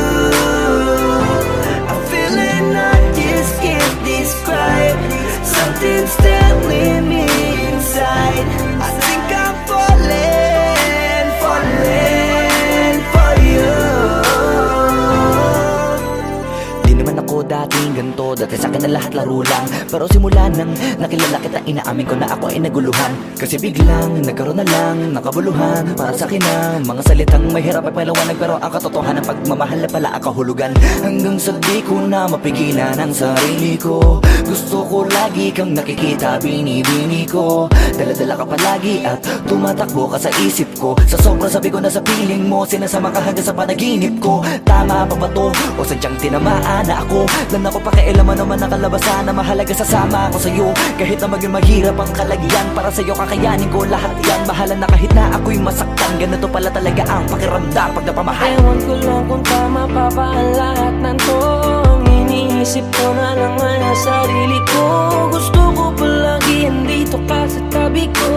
A feeling I to. Dati sa'kin na lahat laro lang, pero simula nang nakilala kita, inaamin ko na ako ay naguluhan. Kasi biglang nagkaroon na lang nakabuluhan. Para sa'kin ang mga salitang mahirap ay paliwanag, pero ang katotohanan pagmamahal na pala ang kahulugan. Hanggang sa di ko na mapigilan ang sarili ko, gusto ko lagi kang nakikita, bini-bini ko. Dala-dala ka palagi at tumatakbo ka sa isip ko. Sa sobrang sabi ko na sa piling mo, sinasama ka hanggang sa panaginip ko. Tama pa ba to? O sadyang tinamaan na ako? Lan ako pakialaman naman ang kalabasan na mahalaga, sasama ako sa'yo. Kahit na maging maghirap ang kalagyan, para sa'yo kakayanin ko lahat yan. Mahala na kahit na ako'y masaktan, ganito pala talaga ang pakiramdam pag napamahal. Ewan ko lang kung tama pa ba ang lahat ng to. Iniisip ko na lang ang sarili ko. Gusto ko palagi andito ka sa tabi ko.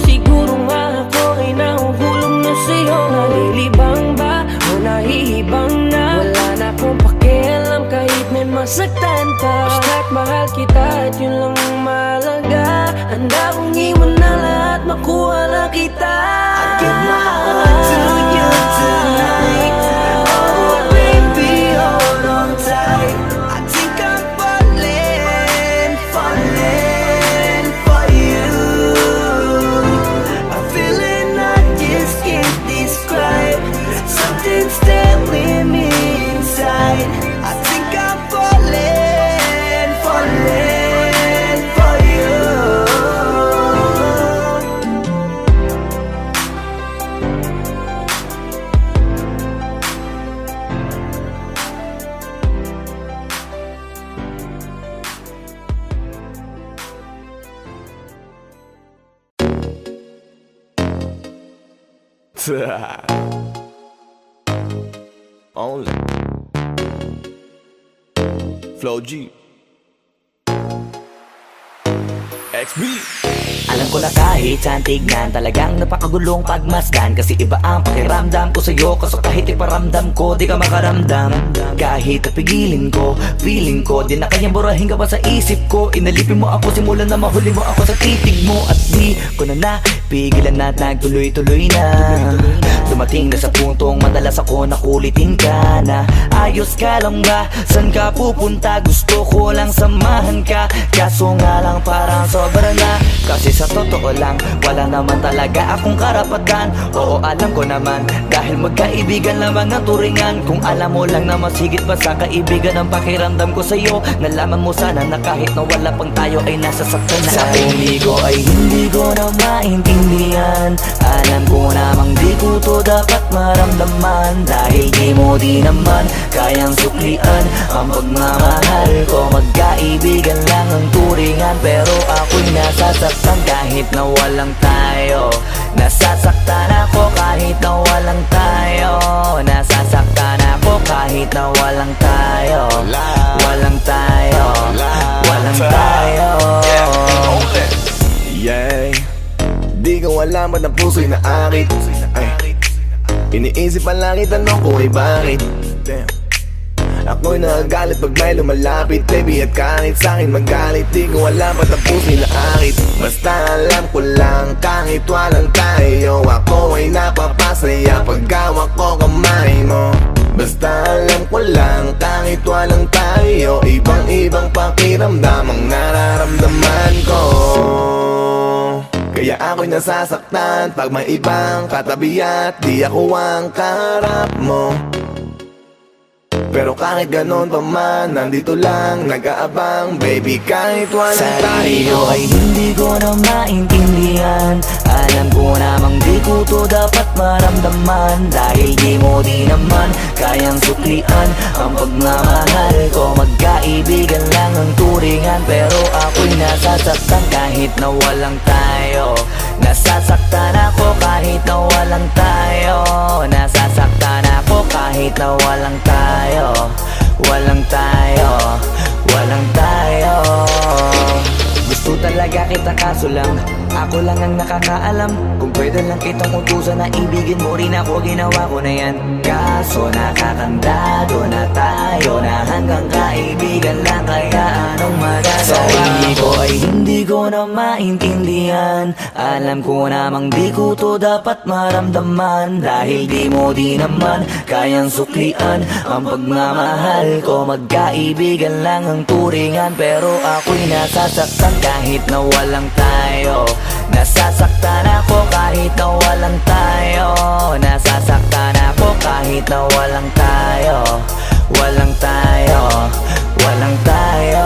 Siguro nga ako ay nahuhulog na sa'yo. Nalilibang ba o nahihibang na? Wala na akong pakialam kahit may masaktan pa. Basta't mahal kita at yun lang ang mahalaga. Handa kong iwan na lahat, makuha lang kita. I give my heart to you tonight. Oh baby, hold on tight. I think I'm falling, falling for you. A feeling I just can't describe. Something's telling me inside. I think I'm falling, falling for you. Only Flow G XB. Alam ko na kahit saan tignan, talagang napakagulong pagmasdan. Kasi iba ang pakiramdam ko sa'yo, kaso kahit iparamdam ko, di ka makaramdam. Kahit napigilin ko, feeling ko, di na kayang burahin ka pa sa isip ko. Inalipin mo ako, simulan na mahuli mo ako sa titig mo. At di ko na napigilan na nagtuloy-tuloy na. Dumating na sa puntong madalas ako nakulitin ka na. Ayos ka lang ba? San ka pupunta? Gusto ko lang samahan ka, kaso nga lang parang sobra na. Kasi sa totoo lang, wala naman talaga akong karapatan. Oo, alam ko naman, dahil magkaibigan lamang ang turingan. Kung alam mo lang na masigit pa sa kaibigan ang pakiramdam ko sa'yo, nalaman mo sana na kahit na wala pang tayo ay nasasaktan na. Sa umigo ay hindi ko na maintindihan. Alam ko namang di ko to dapat maramdaman, dahil di mo di naman kayang suklian ang pagmamahal ko. Magkaibigan lang ang turingan, pero ako'y nasasaktan kahit na walang tayo. Nasasaktan ako kahit na walang tayo. Nasasaktan ako kahit na walang tayo. Walang tayo. Walang tayo. Yeah. Di ko alam ba't ang puso'y naakit. Iniisip ang langit, tanong ko ay bakit. Damn. Ako'y nagagalit pag may lumalapit, baby, at kahit sa'kin magalit. Di ko alam ba't ang puso'y naakit. Basta alam ko lang kahit walang tayo, ako ay napapasaya pag hawak ko kamay mo. Basta alam ko lang kahit walang tayo, ibang-ibang pakiramdam ang nararamdaman ko. Kaya ako'y nasasaktan pag may ibang katabi at di ako ang kaharap mo. Pero kahit ganon pa man, nandito lang nag-aabang, baby, kahit walang tayo. Ay hindi ko na maintindihan. Alam ko namang di ko to dapat maramdaman, dahil di mo di naman kayang suklian ang pagmamahal ko. Magkaibigan lang ang turingan, pero ako'y nasasaktan kahit na walang tayo. Nasasaktan ako kahit na walang tayo. Nasasaktan ako kahit na walang tayo. Walang tayo. Walang tayo. Gusto talaga kita kaso lang ako lang ang nakakaalam. Kung pwede lang kitang utusan na ibigin mo rin ako, ginawa ko na yan. Kaso nakakandado na tayo na hanggang kaibigan lang, kaya anong magagawa? Sarili ko ay hindi ko na maintindihan. Alam ko namang di ko to dapat maramdaman, dahil di mo di naman kayang suklian ang pagmamahal ko. Magkaibigan lang ang turingan, pero ako'y nasasaktan kahit na walang tayo. Nasasaktan ako kahit na walang tayo. Nasasaktan ako kahit na walang tayo. Walang tayo, walang tayo.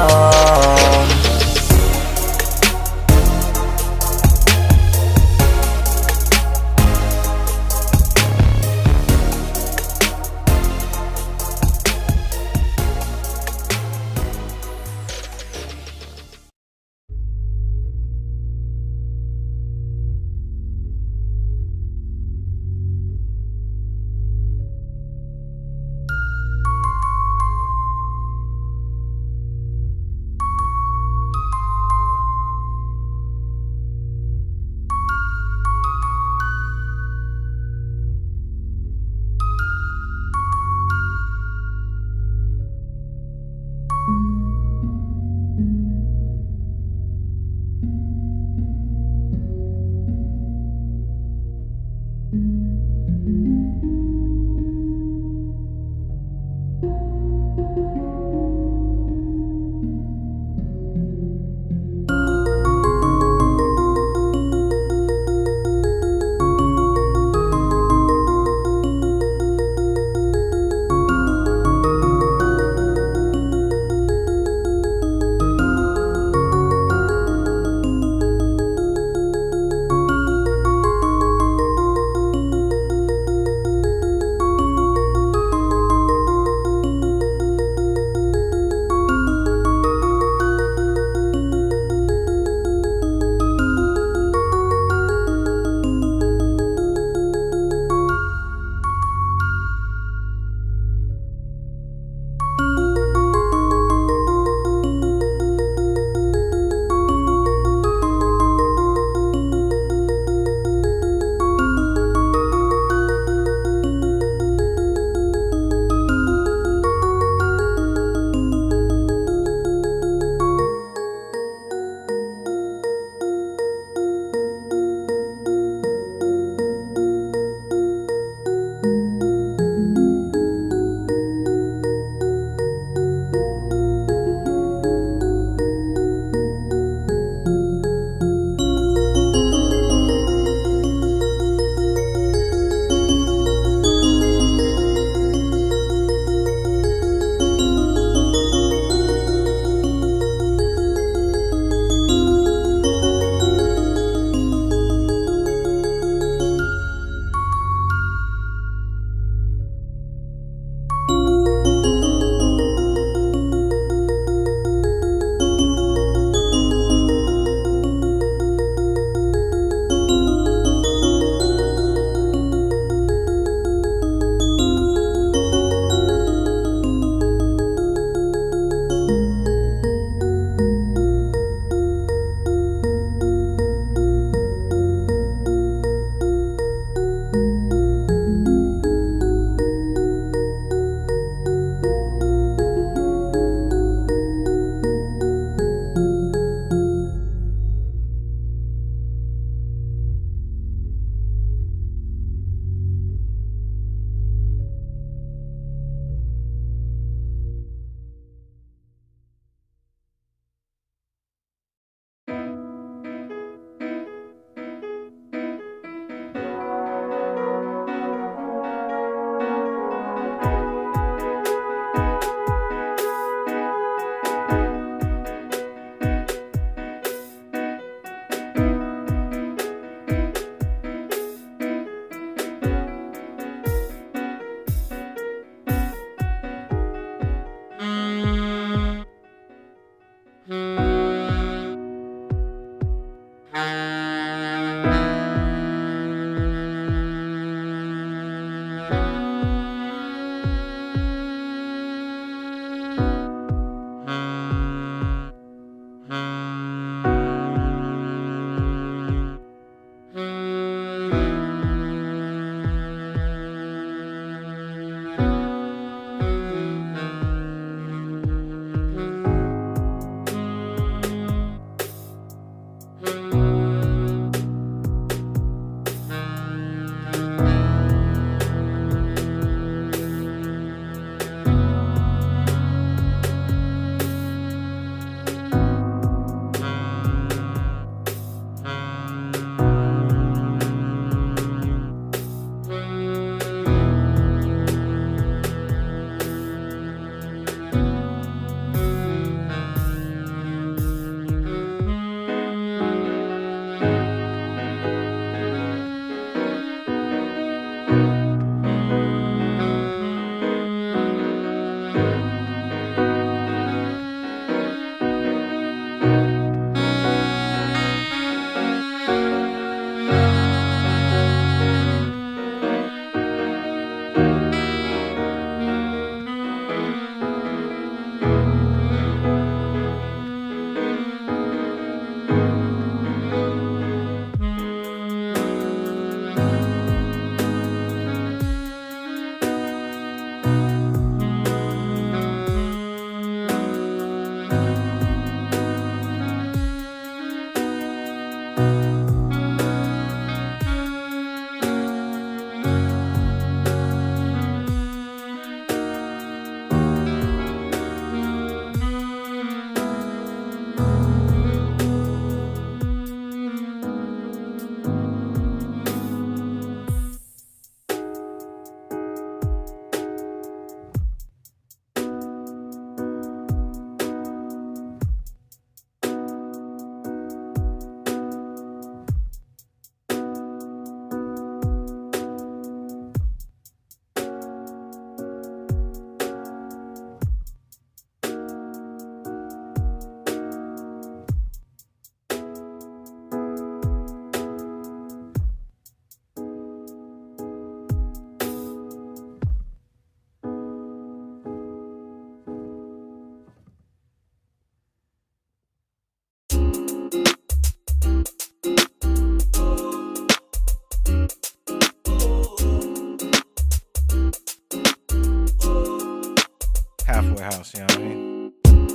house, you know what I mean?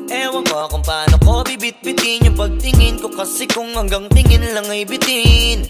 Ewan ko kung paano ko bibit-bitin yung pagtingin ko, kasi kung hanggang tingin lang ay bitin.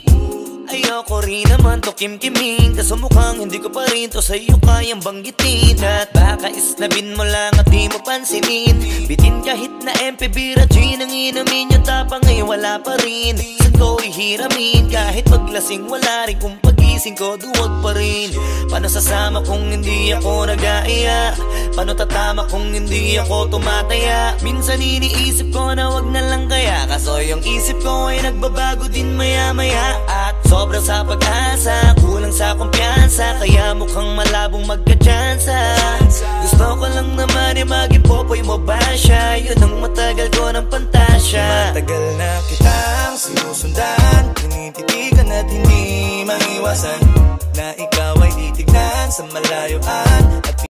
Ayoko rin naman to kim-kimin, kaso mukhang hindi ko pa rin to sa'yo kayang banggitin. At baka islabin mo lang at di mo pansinin, bitin kahit na MP, bira, gin ang inumin. Yung tapang ay wala pa rin, saan ko ihiramin? Kahit paglasing wala rin, kung pagising ko duwag pa rin. Paano sasama kung hindi ako nag-aaya? Paano tatama kung hindi ako tumataya? Minsan iniisip ko na wag na lang kaya, kaso yung isip ko ay nagbabago din maya-maya. At sobra sa pag-asa, kulang sa kumpiyansa, kaya mukhang malabong magka-chansa. Gusto ko lang naman ay maging popoy mo ba siya? Yun ang matagal ko ng pantasya. Matagal na kitang sinusundan, tinititigan at hindi maiwasan na ikaw ay titignan sa malayuan.